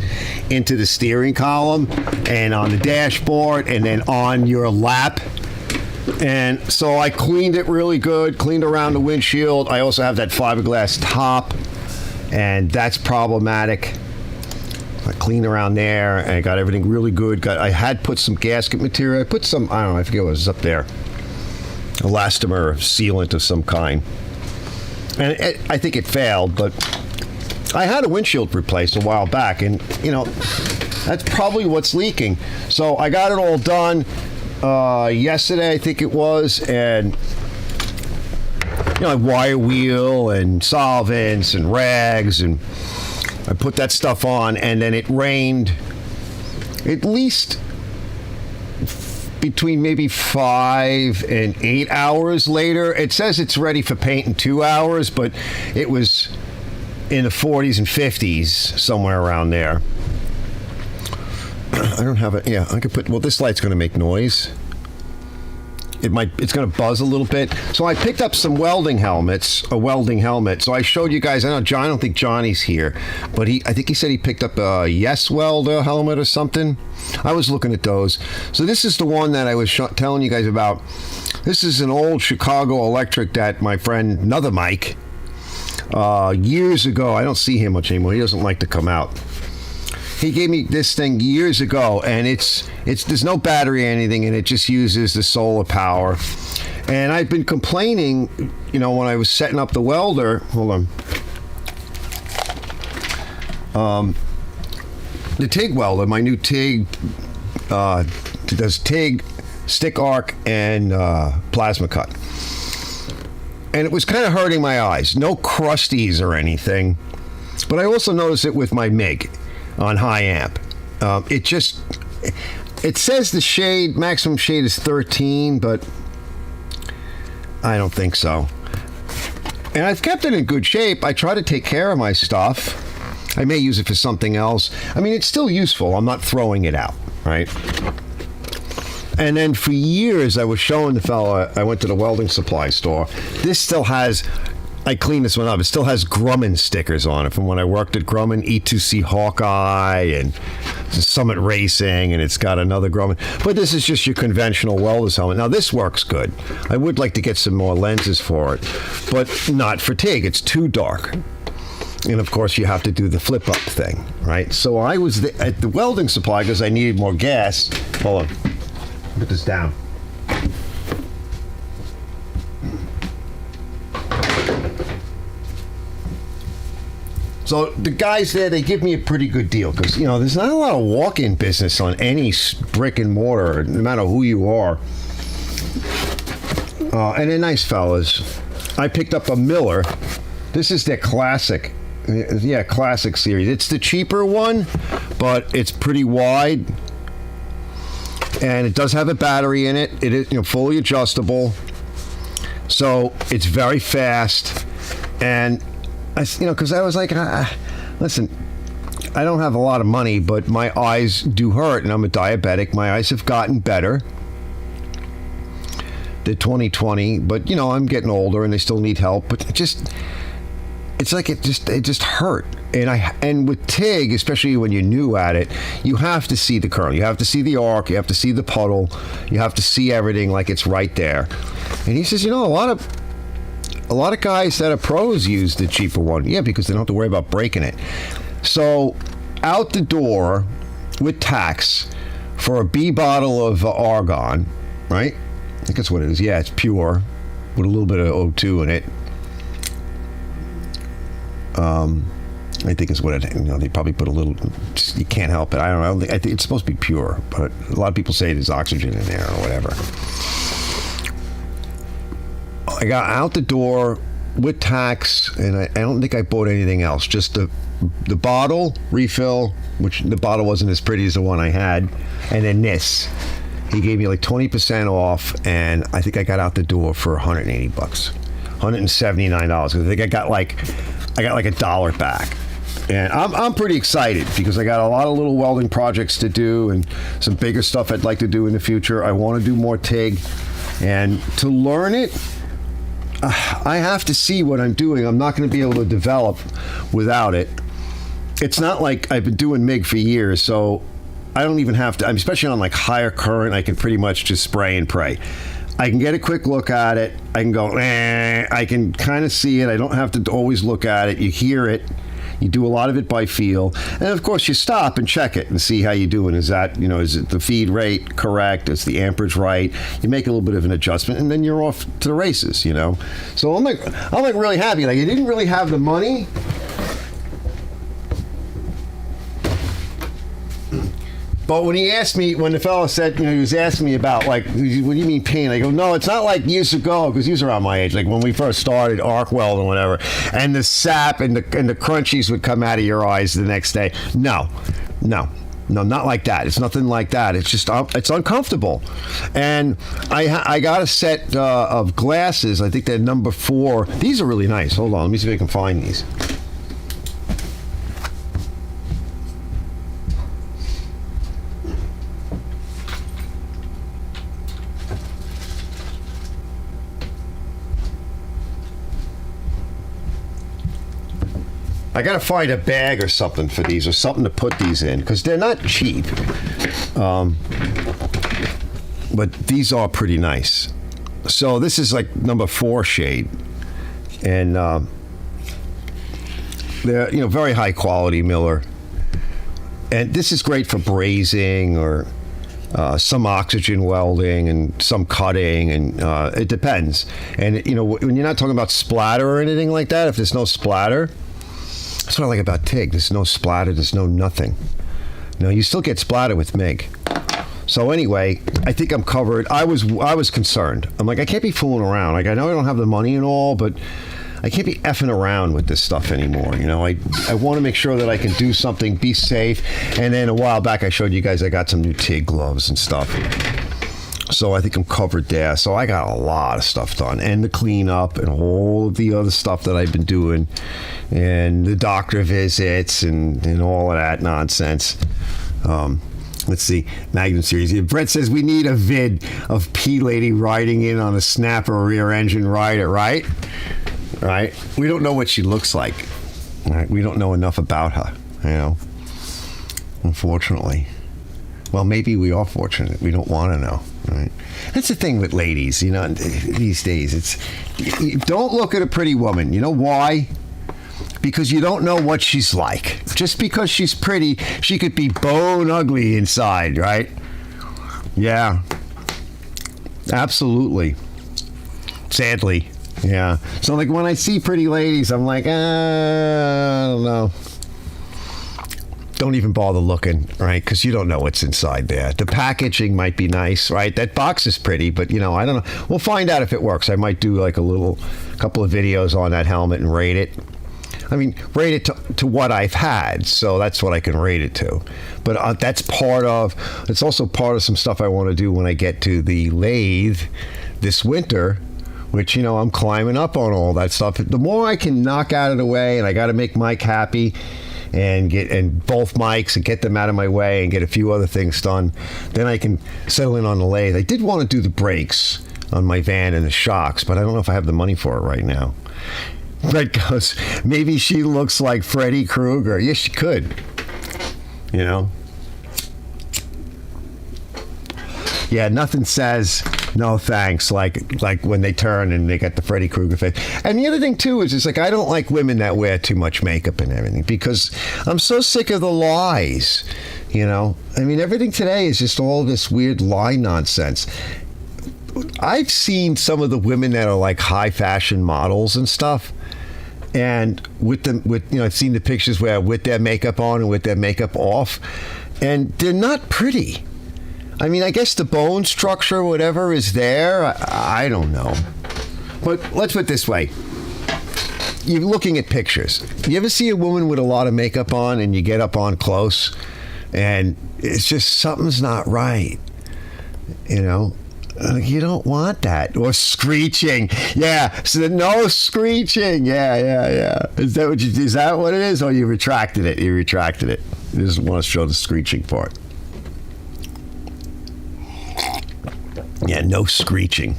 into the steering column and on the dashboard and then on your lap. And so I cleaned it really good, cleaned around the windshield. I also have that fiberglass top, and that's problematic. I cleaned around there, and I got everything really good. I had put some gasket material. I put some, I don't know, I forget what was up there. Elastomer sealant of some kind. And I think it failed, but I had a windshield replaced a while back, and, you know, that's probably what's leaking. So I got it all done yesterday, I think it was, and, you know, wire wheel and solvents and rags, and I put that stuff on, and then it rained at least between maybe 5 and 8 hours later. It says it's ready for paint in 2 hours, but it was in the 40s and 50s, somewhere around there. I don't have it. Yeah, I could put, well, this light's going to make noise. It's going to buzz a little bit. So I picked up some welding helmets, a welding helmet. So I showed you guys, I don't think Johnny's here, but I think he said he picked up a Yes Welder helmet or something. I was looking at those. So this is the one that I was telling you guys about. This is an old Chicago Electric that my friend, another Mike, years ago, I don't see him much anymore. He doesn't like to come out. He gave me this thing years ago, and it's there's no battery or anything, and it just uses the solar power. And I've been complaining, you know, when I was setting up the welder. Hold on. The TIG welder, my new TIG, does TIG, stick arc, and plasma cut. And it was kind of hurting my eyes. No crusties or anything. But I also noticed it with my MIG on high amp. It says the maximum shade is 13, but I don't think so. And I've kept it in good shape. I try to take care of my stuff. I may use it for something else. I mean, it's still useful. I'm not throwing it out, right? And then for years, I was showing the fella, I went to the welding supply store. This still has, I cleaned this one up. It still has Grumman stickers on it from when I worked at Grumman, E2C Hawkeye, and Summit Racing, and it's got another Grumman. But this is just your conventional welder's helmet. Now, this works good. I would like to get some more lenses for it, but not for TIG. It's too dark. And, of course, you have to do the flip-up thing, right? So I was at the welding supply because I needed more gas. Hold on. Put this down. So the guys there, they give me a pretty good deal because, you know, there's not a lot of walk-in business on any brick and mortar, no matter who you are. And they're nice fellas. I picked up a Miller. This is their classic. Yeah, classic series. It's the cheaper one, but it's pretty wide. And it does have a battery in it. It is, you know, fully adjustable. So it's very fast. And because I was like, listen, I don't have a lot of money, but my eyes do hurt, and I'm a diabetic. My eyes have gotten better. They're 20/20, but, you know, I'm getting older, and they still need help. But it just hurt. And with TIG, especially when you're new at it, you have to see the kernel. You have to see the arc. You have to see the puddle. You have to see everything like it's right there. And he says, you know, a lot of guys that are pros use the cheaper one. Yeah, because they don't have to worry about breaking it. So out the door with tax for a B bottle of argon, right? I think that's what it is. Yeah, it's pure with a little bit of O2 in it. I think is what it, you know, they probably put a little, just, you can't help it. I don't know. I think it's supposed to be pure, but a lot of people say there's oxygen in there or whatever. I got out the door with tax, and I don't think I bought anything else, just the the bottle refill, which the bottle wasn't as pretty as the one I had, and then this. He gave me like 20% off, and I think I got out the door for $180, $179. I think I got like $1 back. And I'm pretty excited because I got a lot of little welding projects to do and some bigger stuff I'd like to do in the future. I want to do more TIG, and to learn it, I have to see what I'm doing. I'm not going to be able to develop without it. It's not like I've been doing MIG for years, so I don't even have to, especially on like higher current, I can pretty much just spray and pray. I can get a quick look at it. I can go, I can kind of see it. I don't have to always look at it. You hear it. You do a lot of it by feel. And of course, you stop and check it and see how you're doing. Is that, is it the feed rate correct? Is the amperage right? You make a little bit of an adjustment, and then you're off to the races, So I'm like really happy. Like, I didn't really have the money. But when the fellow said, he was asking me about, like, what do you mean pain? I go, no, it's not like years ago, because he was around my age, like when we first started arc weld and whatever, and the sap and the crunchies would come out of your eyes the next day. No, not like that. It's nothing like that. It's just, it's uncomfortable. And I got a set of glasses. I think they're number 4. These are really nice. Hold on, let me see if I can find these. I gotta find a bag or something for these, or something to put these in, because they're not cheap. But these are pretty nice. So this is like number 4 shade, and they're very high quality Miller. And this is great for brazing or some oxygen welding and some cutting, and it depends. And when you're not talking about splatter or anything like that, if there's no splatter. That's what I like about TIG. There's no splatter. There's no nothing. You still get splatter with MIG. So anyway, I think I'm covered. I was concerned. I'm like, I can't be fooling around. Like, I know I don't have the money and all, but I can't be effing around with this stuff anymore. I want to make sure that I can do something, be safe. And then a while back, I showed you guys I got some new TIG gloves and stuff. So I think I'm covered there. So I got a lot of stuff done, and the cleanup and all of the other stuff that I've been doing, and the doctor visits and all of that nonsense. Let's see, Magnum Series. Brett says we need a vid of P Lady riding in on a snapper rear engine rider, right? Right? We don't know what she looks like. Right? We don't know enough about her, unfortunately. Well, maybe we are fortunate. We don't want to know. Right? That's the thing with ladies, these days. Don't look at a pretty woman. You know why? Because you don't know what she's like. Just because she's pretty, she could be bone ugly inside, right? Yeah. Absolutely. Sadly. Yeah. So, like, when I see pretty ladies, I'm like, I don't know. Don't even bother looking, right? Because you don't know what's inside there. The packaging might be nice, right? That box is pretty, but I don't know. We'll find out if it works. I might do like a couple of videos on that helmet and rate it. I mean, rate it to what I've had, so that's what I can rate it to. But it's also part of some stuff I want to do when I get to the lathe this winter, which, I'm climbing up on all that stuff. The more I can knock out of the way, and I got to make Mike happy, and both mics and get them out of my way and get a few other things done, then I can settle in on the lathe. I did want to do the brakes on my van and the shocks, but I don't know if I have the money for it right now. Brett goes, maybe she looks like Freddy Krueger. Yes, she could. Yeah, nothing says no thanks like when they turn and they got the Freddy Krueger face. And the other thing too is it's like I don't like women that wear too much makeup and everything, because I'm so sick of the lies. I mean, everything today is just all this weird lie nonsense. I've seen some of the women that are like high fashion models and stuff, and I've seen the pictures where with their makeup on and with their makeup off, and they're not pretty. I mean, I guess the bone structure, whatever, is there. I don't know. But let's put it this way. you're looking at pictures. You ever see a woman with a lot of makeup on and you get up on close and it's just something's not right, you know? You don't want that. Or screeching. Yeah. So no screeching. Yeah. Is that what it is? Or you retracted it? You retracted it. You just want to show the screeching part. Yeah, no screeching.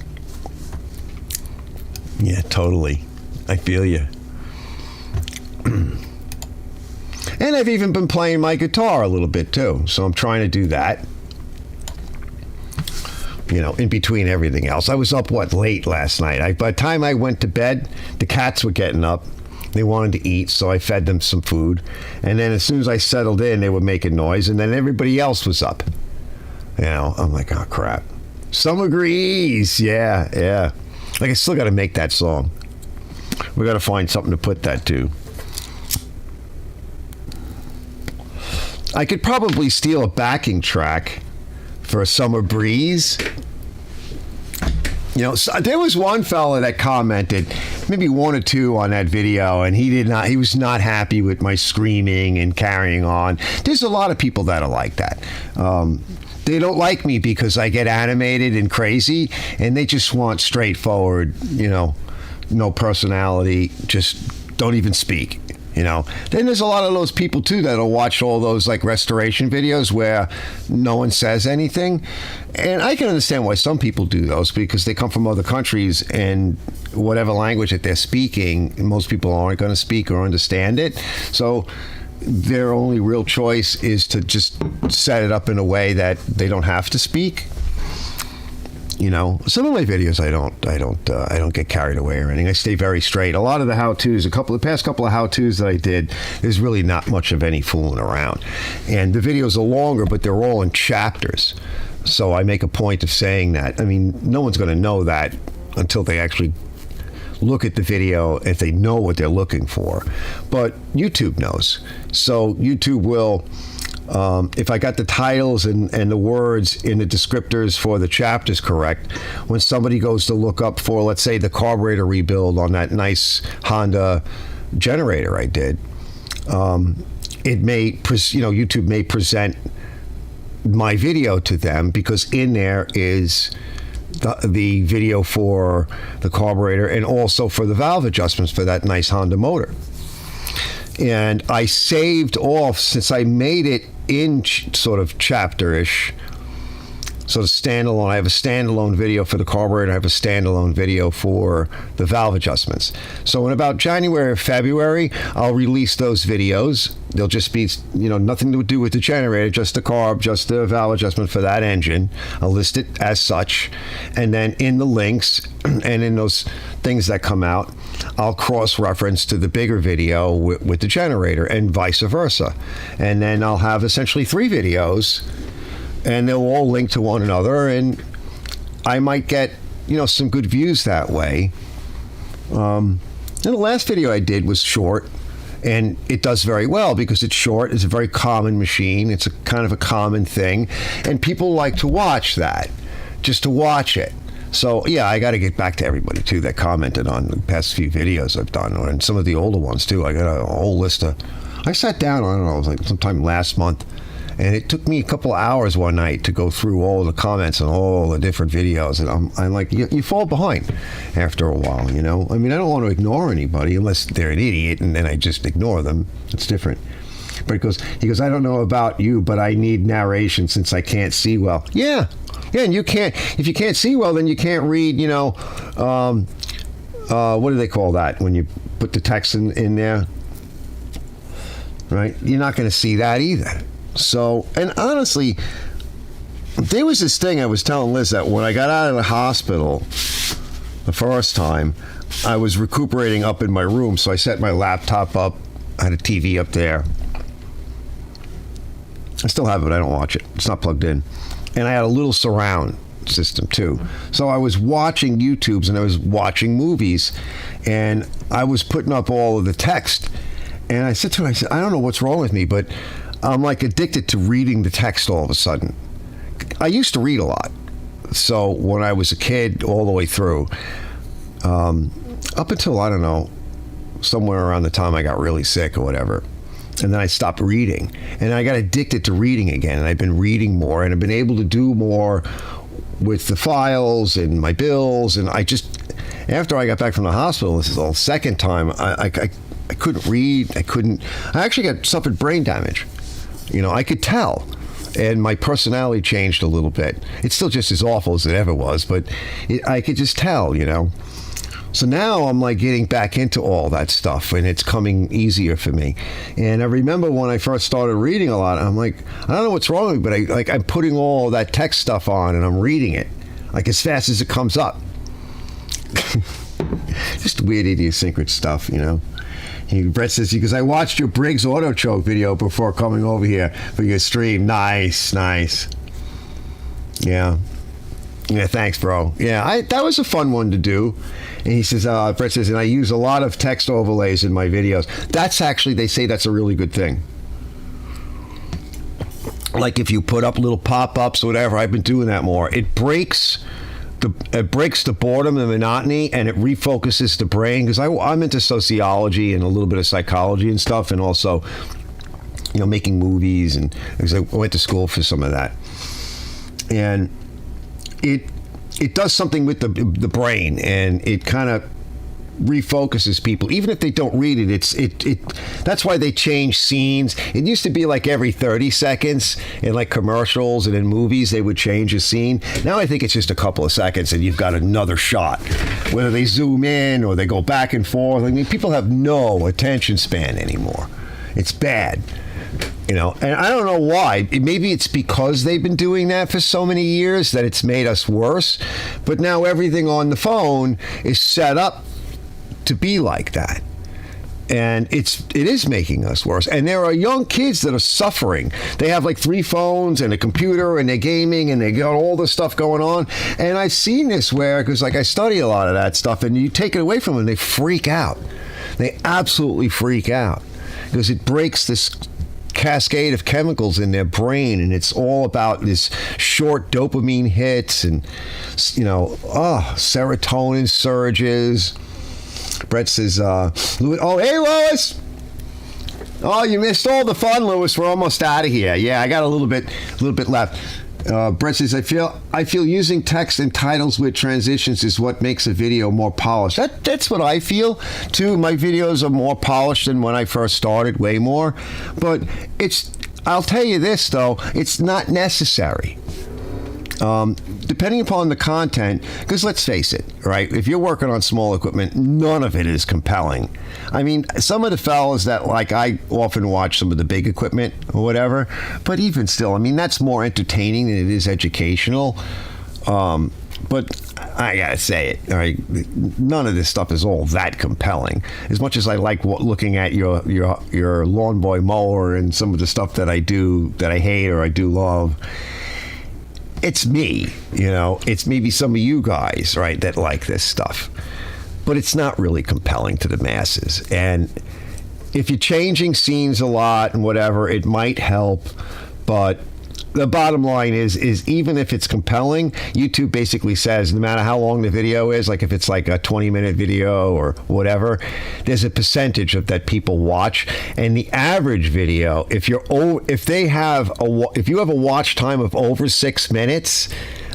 Yeah, totally. I feel you. And I've even been playing my guitar a little bit too. So I'm trying to do that. You know, in between everything else. I was up, late last night. By the time I went to bed, the cats were getting up. They wanted to eat, so I fed them some food. And then as soon as I settled in, they were making noise. And then everybody else was up. You know, I'm like, oh, crap. Summer Breeze. Yeah. Like, I still got to make that song. We got to find something to put that to. I could probably steal a backing track for a Summer Breeze. You know, so there was one fella that commented, maybe one or two on that video, and he was not happy with my screaming and carrying on. There's a lot of people that are like that. They don't like me because I get animated and crazy, and they just want straightforward, you know, no personality, just don't even speak. You know, then there's a lot of those people too that'll watch all those like restoration videos where no one says anything, and I can understand why some people do those because they come from other countries and whatever language that they're speaking, most people aren't going to speak or understand it. So their only real choice is to just set it up in a way that they don't have to speak. You know, some of my videos I don't get carried away or anything. I stay very straight. A lot of the how-tos, the past couple of how-tos that I did, there's really not much of any fooling around. And the videos are longer, but they're all in chapters. So I make a point of saying that. I mean, no one's going to know that until they actually look at the video if they know what they're looking for. But YouTube knows. So YouTube will... if I got the titles and the words in the descriptors for the chapters correct, when somebody goes to look up for, let's say, the carburetor rebuild on that nice Honda generator I did, it may, YouTube may present my video to them because in there is the video for the carburetor and also for the valve adjustments for that nice Honda motor. And I saved off, since I made it in sort of chapter-ish, sort of standalone. I have a standalone video for the carburetor. I have a standalone video for the valve adjustments. So in about January or February, I'll release those videos. They'll just be, nothing to do with the generator, just the carb, just the valve adjustment for that engine. I'll list it as such. And then in the links and in those things that come out, I'll cross-reference to the bigger video with the generator and vice versa. And then I'll have essentially 3 videos, and they'll all link to one another, and I might get, some good views that way. And the last video I did was short, and it does very well because it's short. It's a very common machine. It's a kind of a common thing, and people like to watch that, just to watch it. So, yeah, I got to get back to everybody, too, that commented on the past few videos I've done, and some of the older ones, too. I got a whole list of... I sat down, I don't know, it was like sometime last month, and it took me a couple of hours one night to go through all the comments on all the different videos, and I'm like, you fall behind after a while, I mean, I don't want to ignore anybody unless they're an idiot, and then I just ignore them. It's different. But he goes, I don't know about you, but I need narration since I can't see well. Yeah, and you can't, if you can't see well, then you can't read, what do they call that when you put the text in there? Right? You're not going to see that either. So, and honestly, there was this thing I was telling Liz that when I got out of the hospital the first time, I was recuperating up in my room, so I set my laptop up. I had a TV up there. I still have it, but I don't watch it. It's not plugged in. And I had a little surround system too. So I was watching YouTubes and I was watching movies, and I was putting up all of the text. And I said to her, I don't know what's wrong with me, but I'm like addicted to reading the text all of a sudden. I used to read a lot. So when I was a kid, all the way through, up until, I don't know, somewhere around the time I got really sick or whatever. And then I stopped reading. And I got addicted to reading again. And I've been reading more. And I've been able to do more with the files and my bills. And I just, after I got back from the hospital, this is the second time, I couldn't read. I actually suffered brain damage. You know, I could tell. And my personality changed a little bit. It's still just as awful as it ever was, but I could just tell, you know. So now I'm like getting back into all that stuff, and it's coming easier for me. And I remember when I first started reading a lot, I'm like, I don't know what's wrong with me, but I'm putting all that text stuff on and I'm reading it like as fast as it comes up. Just weird idiosyncratic stuff, you know. Brett says, because I watched your Briggs auto choke video before coming over here for your stream. Nice. Yeah, thanks, bro. Yeah, that was a fun one to do. And he says, Brett says, and I use a lot of text overlays in my videos. That's actually, they say that's a really good thing. Like if you put up little pop-ups or whatever, I've been doing that more. It breaks the boredom and monotony, and it refocuses the brain, because I'm into sociology and a little bit of psychology and stuff, and also, you know, making movies, and because I went to school for some of that. And it does something with the brain, and it kind of refocuses people, even if they don't read it. That's why they change scenes. It used to be like every 30 seconds in like commercials and in movies they would change a scene. Now I think it's just a couple of seconds and you've got another shot, whether they zoom in or they go back and forth. I mean, people have no attention span anymore. It's bad, you know. And I don't know why. Maybe it's because they've been doing that for so many years that it's made us worse. But now everything on the phone is set up to be like that, and it is making us worse. And there are young kids that are suffering. They have like 3 phones and a computer, and they're gaming, and they got all this stuff going on. And I've seen this because like I study a lot of that stuff, and you take it away from them, they freak out. They absolutely freak out, because it breaks this cascade of chemicals in their brain, and it's all about this short dopamine hits, and, you know, serotonin surges. Brett says, Louis, hey, Louis. Oh, you missed all the fun, Louis. We're almost out of here. Yeah, I got a little bit left. Brett says, I feel using text and titles with transitions is what makes a video more polished. That's what I feel, too. My videos are more polished than when I first started, way more. But I'll tell you this, though, it's not necessary. Depending upon the content, because let's face it, right? If you're working on small equipment, none of it is compelling. I mean, some of the fellas that, like, I often watch some of the big equipment or whatever, but even still, I mean, that's more entertaining than it is educational. But I gotta say it, all right? None of this stuff is all that compelling. As much as I like looking at your lawn boy mower and some of the stuff that I do that I hate or I do love. It's me, you know, it's maybe some of you guys, right, that like this stuff. But it's not really compelling to the masses. And if you're changing scenes a lot and whatever, it might help. But the bottom line is even if it's compelling, YouTube basically says no matter how long the video is, like if it's like a 20-minute video or whatever, there's a percentage of that people watch. And the average video, if you have a watch time of over 6 minutes,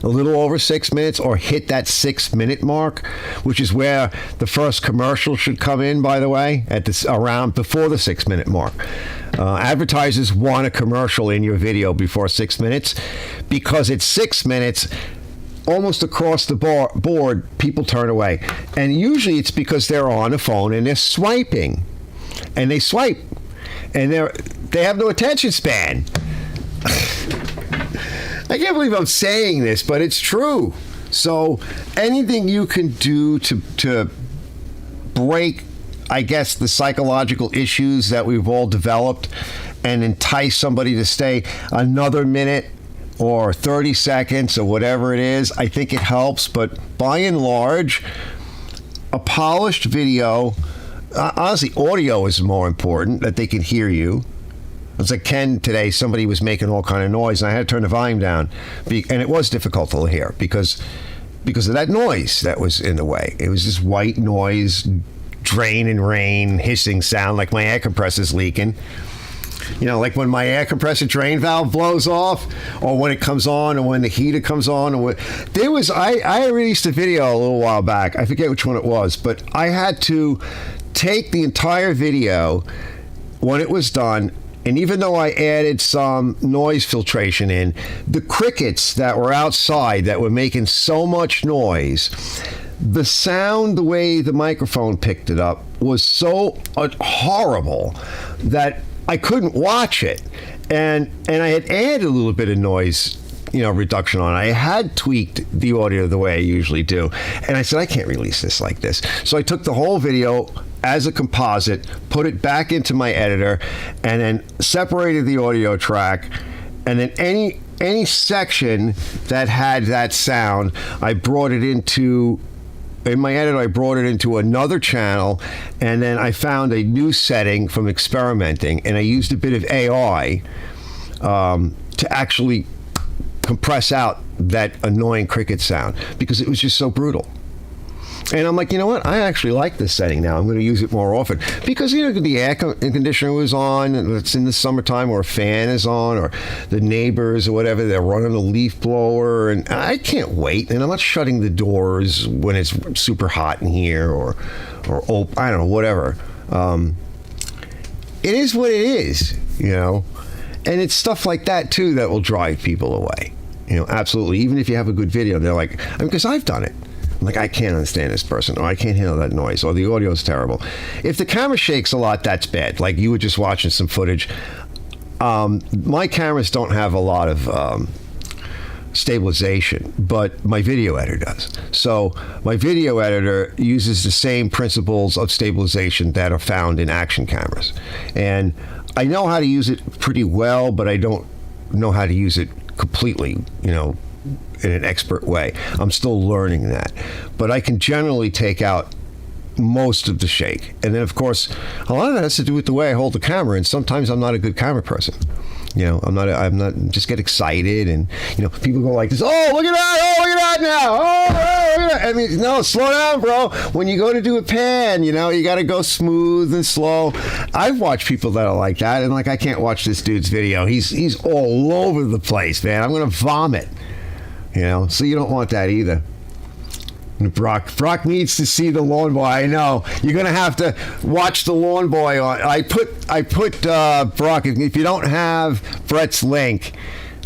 a little over 6 minutes, or hit that 6-minute mark, which is where the first commercial should come in, by the way, around before the 6-minute mark. Advertisers want a commercial in your video before 6 minutes, because at 6 minutes, almost across the board, people turn away. And usually it's because they're on a phone and they're swiping. And they swipe. And they have no attention span. I can't believe I'm saying this, but it's true. So anything you can do to break, I guess, the psychological issues that we've all developed and entice somebody to stay another minute or 30 seconds or whatever it is, I think it helps. But by and large, a polished video, honestly, audio is more important, that they can hear you. It's like Ken today, somebody was making all kind of noise, and I had to turn the volume down. And it was difficult to hear because of that noise that was in the way. It was this white noise drain and rain hissing sound, like my air compressor's leaking. You know, like when my air compressor drain valve blows off, or when it comes on, or when the heater comes on. Or I released a video a little while back. I forget which one it was, but I had to take the entire video when it was done. And even though I added some noise filtration in, the crickets that were outside that were making so much noise, the sound, the way the microphone picked it up, was so horrible that I couldn't watch it. And I had added a little bit of noise, reduction on it. I had tweaked the audio the way I usually do. And I said, I can't release this like this. So I took the whole video as a composite, put it back into my editor, and then separated the audio track. And then any section that had that sound, I brought it into... In my editor, I brought it into another channel, and then I found a new setting from experimenting, and I used a bit of AI to actually compress out that annoying cricket sound, because it was just so brutal. And I'm like, you know what? I actually like this setting now. I'm going to use it more often. Because, the air conditioner was on, and it's in the summertime, or a fan is on, or the neighbors or whatever, they're running a leaf blower, and I can't wait. And I'm not shutting the doors when it's super hot in here, or I don't know, whatever. It is what it is, And it's stuff like that, too, that will drive people away. Absolutely. Even if you have a good video, they're like, because I've done it. I'm like, I can't understand this person, or I can't handle that noise, or the audio is terrible. If the camera shakes a lot, that's bad. Like you were just watching some footage. My cameras don't have a lot of stabilization, but my video editor does. So my video editor uses the same principles of stabilization that are found in action cameras. And I know how to use it pretty well, but I don't know how to use it completely, in an expert way. I'm still learning that. But I can generally take out most of the shake. And then, of course, a lot of that has to do with the way I hold the camera, and sometimes I'm not a good camera person. I'm not just get excited, and, people go like this, oh, look at that, oh, look at that now, oh, look at that. I mean, no, slow down, bro. When you go to do a pan, you got to go smooth and slow. I've watched people that are like that, and I can't watch this dude's video. He's all over the place, man. I'm going to vomit. So you don't want that either. Brock needs to see the Lawn Boy. I know you're gonna have to watch the Lawn Boy on. I put Brock. If you don't have Brett's link,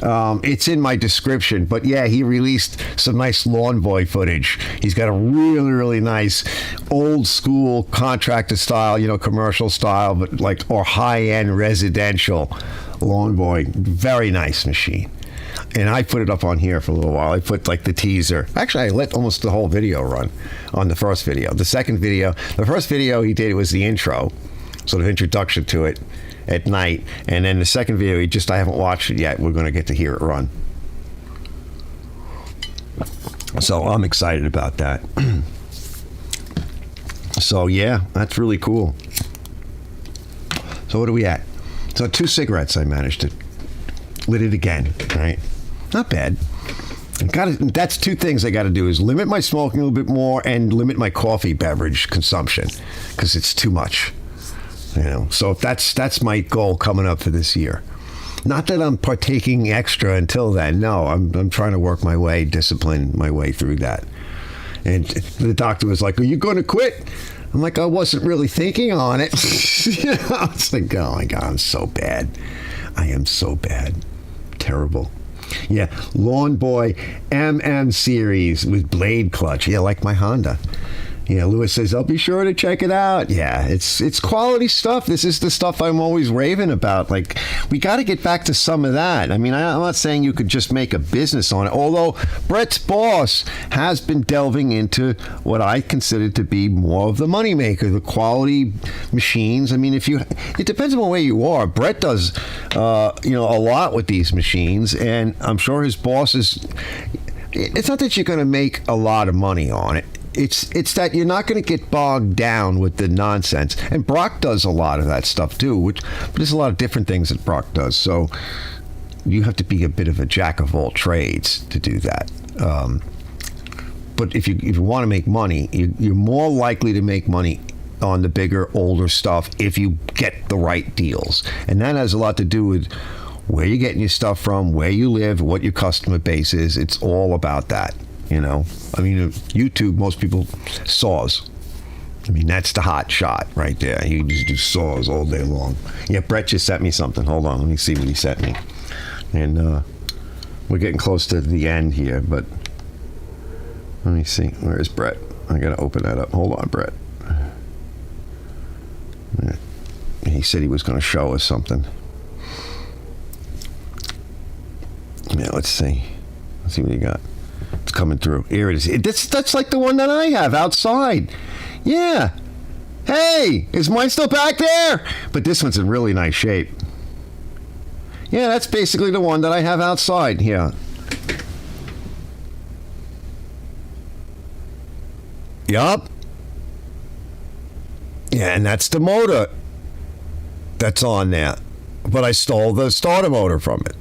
it's in my description. But yeah, he released some nice Lawn Boy footage. He's got a really, really nice old school contractor style, commercial style, but or high end residential Lawn Boy. Very nice machine. And I put it up on here for a little while. I put the teaser. Actually, I let almost the whole video run on the first video. The first video he did, it was the intro, sort of introduction to it at night. And then the second video, I haven't watched it yet. We're going to get to hear it run. So I'm excited about that. So yeah, that's really cool. So what are we at? So 2 cigarettes I managed to lit it again, right? Not bad. That's 2 things I got to do, is limit my smoking a little bit more and limit my coffee beverage consumption, because it's too much. So that's my goal coming up for this year. Not that I'm partaking extra until then. No, I'm trying to discipline my way through that. And the doctor was like, "Are you going to quit?" I'm like, I wasn't really thinking on it. It's like, oh my God, I'm so bad. I am so bad. Terrible. Yeah, Lawn Boy MM series with blade clutch. Yeah, like my Honda. Yeah, Lewis says, I'll be sure to check it out. Yeah, it's quality stuff. This is the stuff I'm always raving about. We got to get back to some of that. I mean, I'm not saying you could just make a business on it, although Brett's boss has been delving into what I consider to be more of the moneymaker, the quality machines. I mean, it depends on where you are. Brett does, a lot with these machines, and I'm sure his boss it's not that you're going to make a lot of money on it. It's that you're not going to get bogged down with the nonsense. And Brock does a lot of that stuff too, but there's a lot of different things that Brock does. So you have to be a bit of a jack of all trades to do that. But if you want to make money, you're more likely to make money on the bigger, older stuff if you get the right deals. And that has a lot to do with where you're getting your stuff from, where you live, what your customer base is. It's all about that, you know. I mean, YouTube, most people, saws. I mean, that's the hot shot right there. You just do saws all day long. Yeah, Brett just sent me something. Hold on, let me see what he sent me. And we're getting close to the end here, but let me see. Where is Brett? I gotta open that up. Hold on, Brett. He said he was going to show us something. Yeah, let's see. Let's see what you got. It's coming through. Here it is. That's like the one that I have outside. Yeah. Hey, is mine still back there? But this one's in really nice shape. Yeah, that's basically the one that I have outside here. Yup. Yeah, and that's the motor that's on there. But I stole the starter motor from it.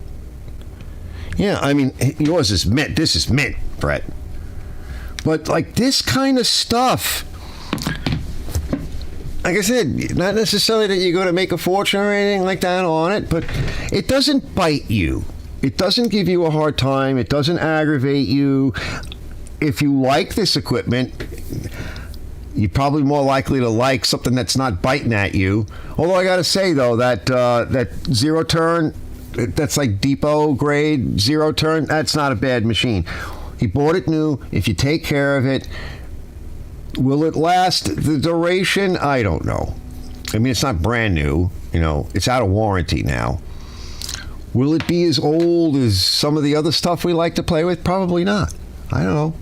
Yeah, I mean, yours is mint. This is mint, Brett. But, like, this kind of stuff, like I said, not necessarily that you're going to make a fortune or anything like that on it, but it doesn't bite you. It doesn't give you a hard time. It doesn't aggravate you. If you like this equipment, you're probably more likely to like something that's not biting at you. Although I got to say, though, that zero turn, that's like depot grade zero turn, that's not a bad machine. He bought it new. If you take care of it, will it last the duration? I don't know. I mean, it's not brand new. You know, it's out of warranty now. Will it be as old as some of the other stuff we like to play with? Probably not. I don't know.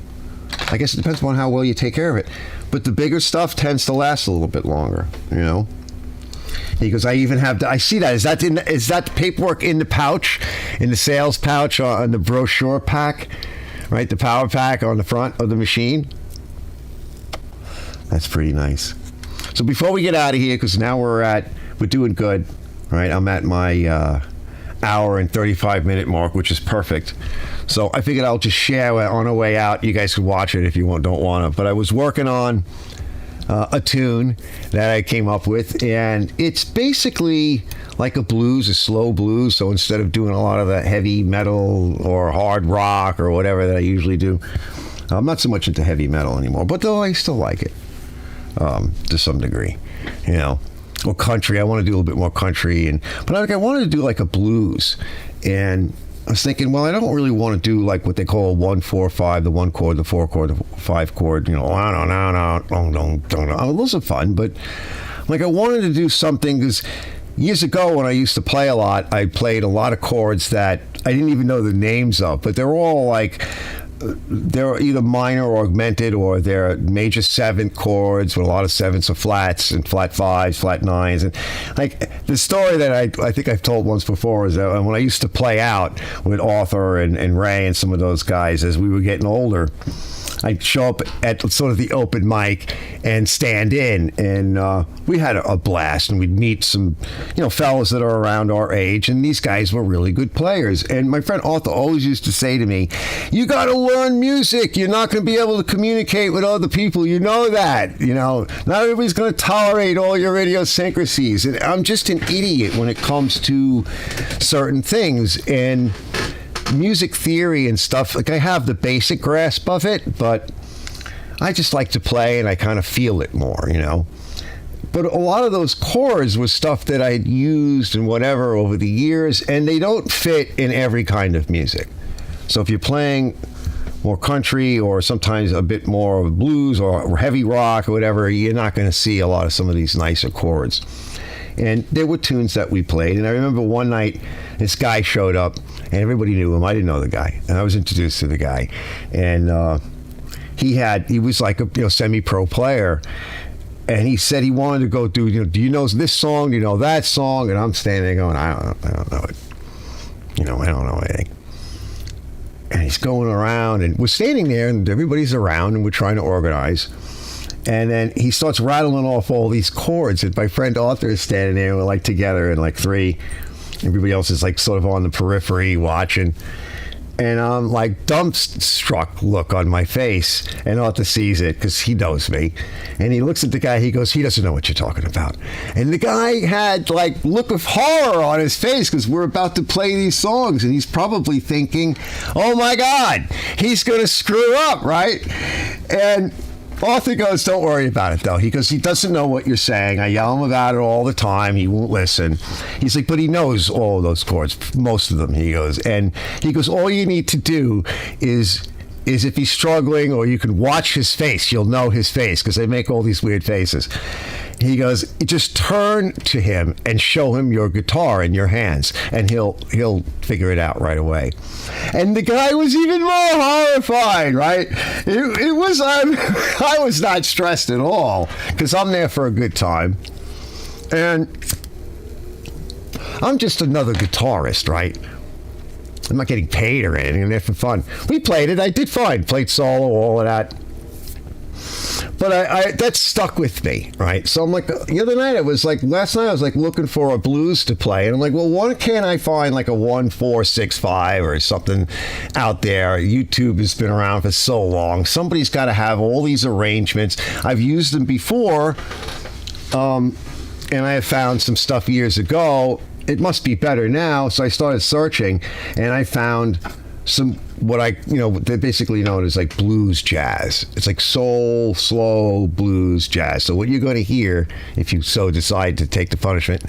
I guess it depends on how well you take care of it. But the bigger stuff tends to last a little bit longer, you know? Because I even have, I see that. Is that the paperwork in the pouch, in the sales pouch on the brochure pack, right? The power pack on the front of the machine? That's pretty nice. So before we get out of here, because now we're doing good, right? I'm at my hour and 35-minute mark, which is perfect. So I figured I'll just share on our way out. You guys can watch it if you don't want to. But I was working on a tune that I came up with, and it's basically like a blues, a slow blues. So instead of doing a lot of the heavy metal or hard rock or whatever that I usually do, I'm not so much into heavy metal anymore. But though I still like it to some degree, you know. Or country. I want to do a little bit more country, but I wanted to do like a blues, and I was thinking, well, I don't really want to do like what they call 1-4-5, the 1 chord, the 4 chord, the 5 chord, you know, those are fun, but like I wanted to do something, because years ago when I used to play a lot, I played a lot of chords that I didn't even know the names of, but they're all like, they're either minor or augmented, or they're major 7th chords with a lot of 7ths or flats and flat 5s, flat 9s. And like the story that I think I've told once before is that when I used to play out with Arthur and Ray and some of those guys as we were getting older, I'd show up at sort of the open mic and stand in, and we had a blast, and we'd meet some, you know, fellas that are around our age, and these guys were really good players. And my friend Arthur always used to say to me, you got to learn music. You're not going to be able to communicate with other people. You know that. You know, not everybody's going to tolerate all your idiosyncrasies. And I'm just an idiot when it comes to certain things. And music theory and stuff, like I have the basic grasp of it, but I just like to play and I kind of feel it more, you know. But a lot of those chords was stuff that I'd used and whatever over the years, and they don't fit in every kind of music. So if you're playing more country or sometimes a bit more blues or heavy rock or whatever, you're not going to see a lot of some of these nicer chords. And there were tunes that we played, and I remember one night this guy showed up, and everybody knew him. I didn't know the guy, and I was introduced to the guy, and he was like a semi-pro player, and he said he wanted to go do do you know this song? Do you know that song? And I'm standing there going, I don't know it. You know, I don't know anything. And he's going around, and we're standing there, and everybody's around, and we're trying to organize. And then he starts rattling off all these chords, and my friend Arthur is standing there, and we're like together in like 3. Everybody else is like sort of on the periphery watching. And I'm like dumbstruck look on my face, and Arthur sees it because he knows me. And he looks at the guy, he goes, he doesn't know what you're talking about. And the guy had like look of horror on his face because we're about to play these songs, and he's probably thinking, oh my God, he's going to screw up, right? And Arthur goes, don't worry about it, though. He goes, he doesn't know what you're saying. I yell him about it all the time. He won't listen. He's like, but he knows all of those chords, most of them, he goes. And he goes, all you need to do is if he's struggling, or you can watch his face, you'll know his face, because they make all these weird faces. He goes, just turn to him and show him your guitar in your hands, and he'll figure it out right away. And the guy was even more horrified, right? It was I was not stressed at all because I'm there for a good time, and I'm just another guitarist, right? I'm not getting paid or anything. I'm there for fun. We played it. I did fine. Played solo, all of that. But I that stuck with me, right? So I'm like, the other night, last night I was like looking for a blues to play. And I'm like, well, why can't I find like a 1-4-6-5 or something out there? YouTube has been around for so long. Somebody's got to have all these arrangements. I've used them before, and I have found some stuff years ago. It must be better now. So I started searching, and I found some they're basically known as like blues jazz. It's like soul, slow blues jazz. So what you're going to hear, if you so decide to take the punishment,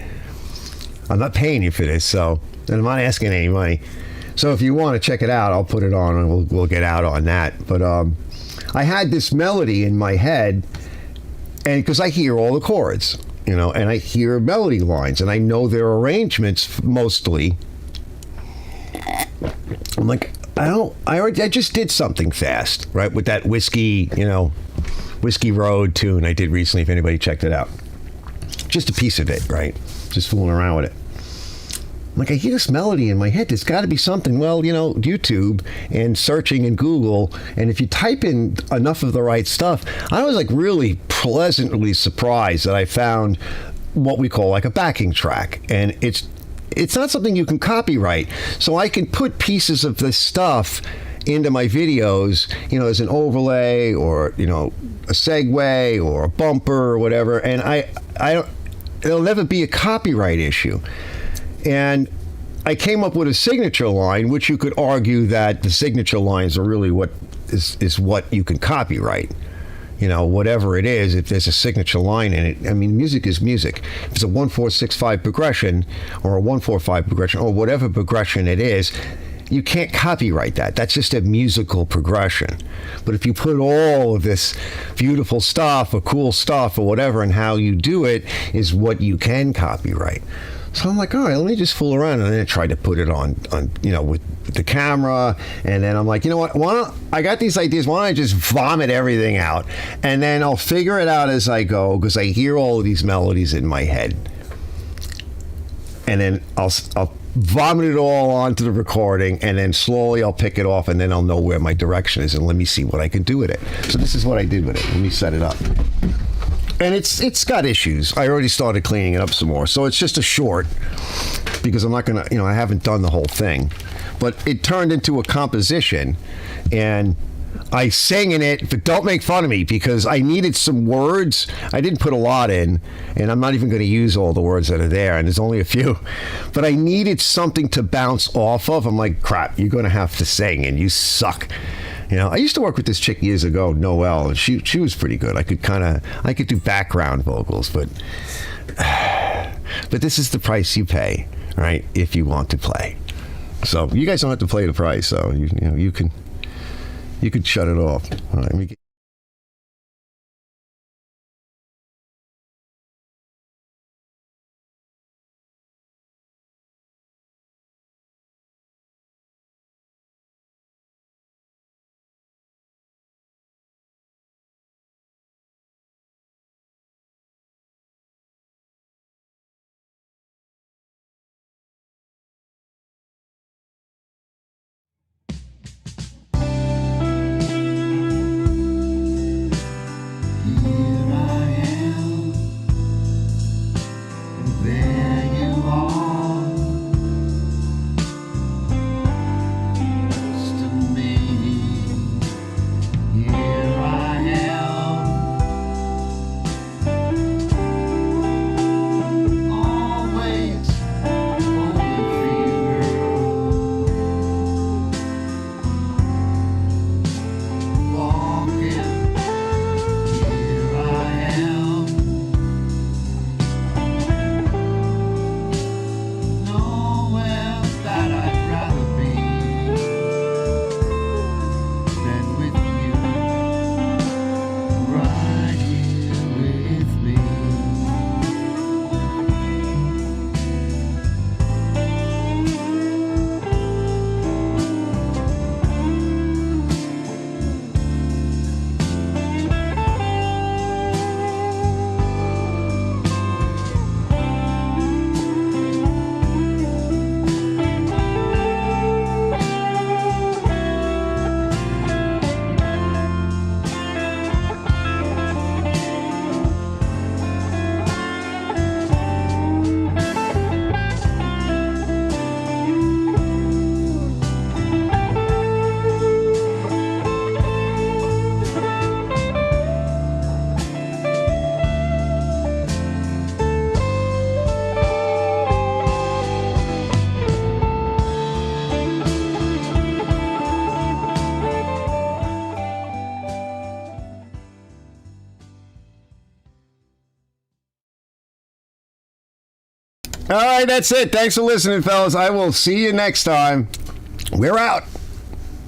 I'm not paying you for this, so, and I'm not asking any money. So if you want to check it out, I'll put it on, and we'll get out on that. But I had this melody in my head, and because I hear all the chords, and I hear melody lines, and I know their arrangements mostly. I'm like, I just did something fast, right? With that Whiskey Road tune I did recently, if anybody checked it out. Just a piece of it, right? Just fooling around with it. I'm like, I hear this melody in my head. There's got to be something. Well, YouTube and searching in Google, and if you type in enough of the right stuff, I was like really pleasantly surprised that I found what we call like a backing track. And it's not something you can copyright. So I can put pieces of this stuff into my videos, as an overlay, or, a segue or a bumper or whatever. And I don't, it'll never be a copyright issue. And I came up with a signature line, which you could argue that the signature lines are really what is what you can copyright. Whatever it is, if there's a signature line in it. I mean, music is music. If it's a 1-4-6-5 progression, or a 1-4-5 progression, or whatever progression it is, you can't copyright that. That's just a musical progression. But if you put all of this beautiful stuff or cool stuff or whatever, and how you do it is what you can copyright. So I'm like, all right, let me just fool around. And then I tried to put it on with the camera. And then I'm like, what? I got these ideas. Why don't I just vomit everything out? And then I'll figure it out as I go, because I hear all of these melodies in my head. And then I'll vomit it all onto the recording. And then slowly I'll pick it off. And then I'll know where my direction is. And let me see what I can do with it. So this is what I did with it. Let me set it up. And it's got issues. I already started cleaning it up some more. So it's just a short, because I'm not going to, I haven't done the whole thing. But it turned into a composition, and I sang in it, but don't make fun of me, because I needed some words. I didn't put a lot in, and I'm not even going to use all the words that are there, and there's only a few. But I needed something to bounce off of. I'm like, crap, you're going to have to sing, and you suck. I used to work with this chick years ago, Noelle, and she was pretty good. I could do background vocals, but this is the price you pay, right? If you want to play. So you guys don't have to pay the price, so you can shut it off. All right, let me get All right, that's it. Thanks for listening, fellas. I will see you next time. We're out.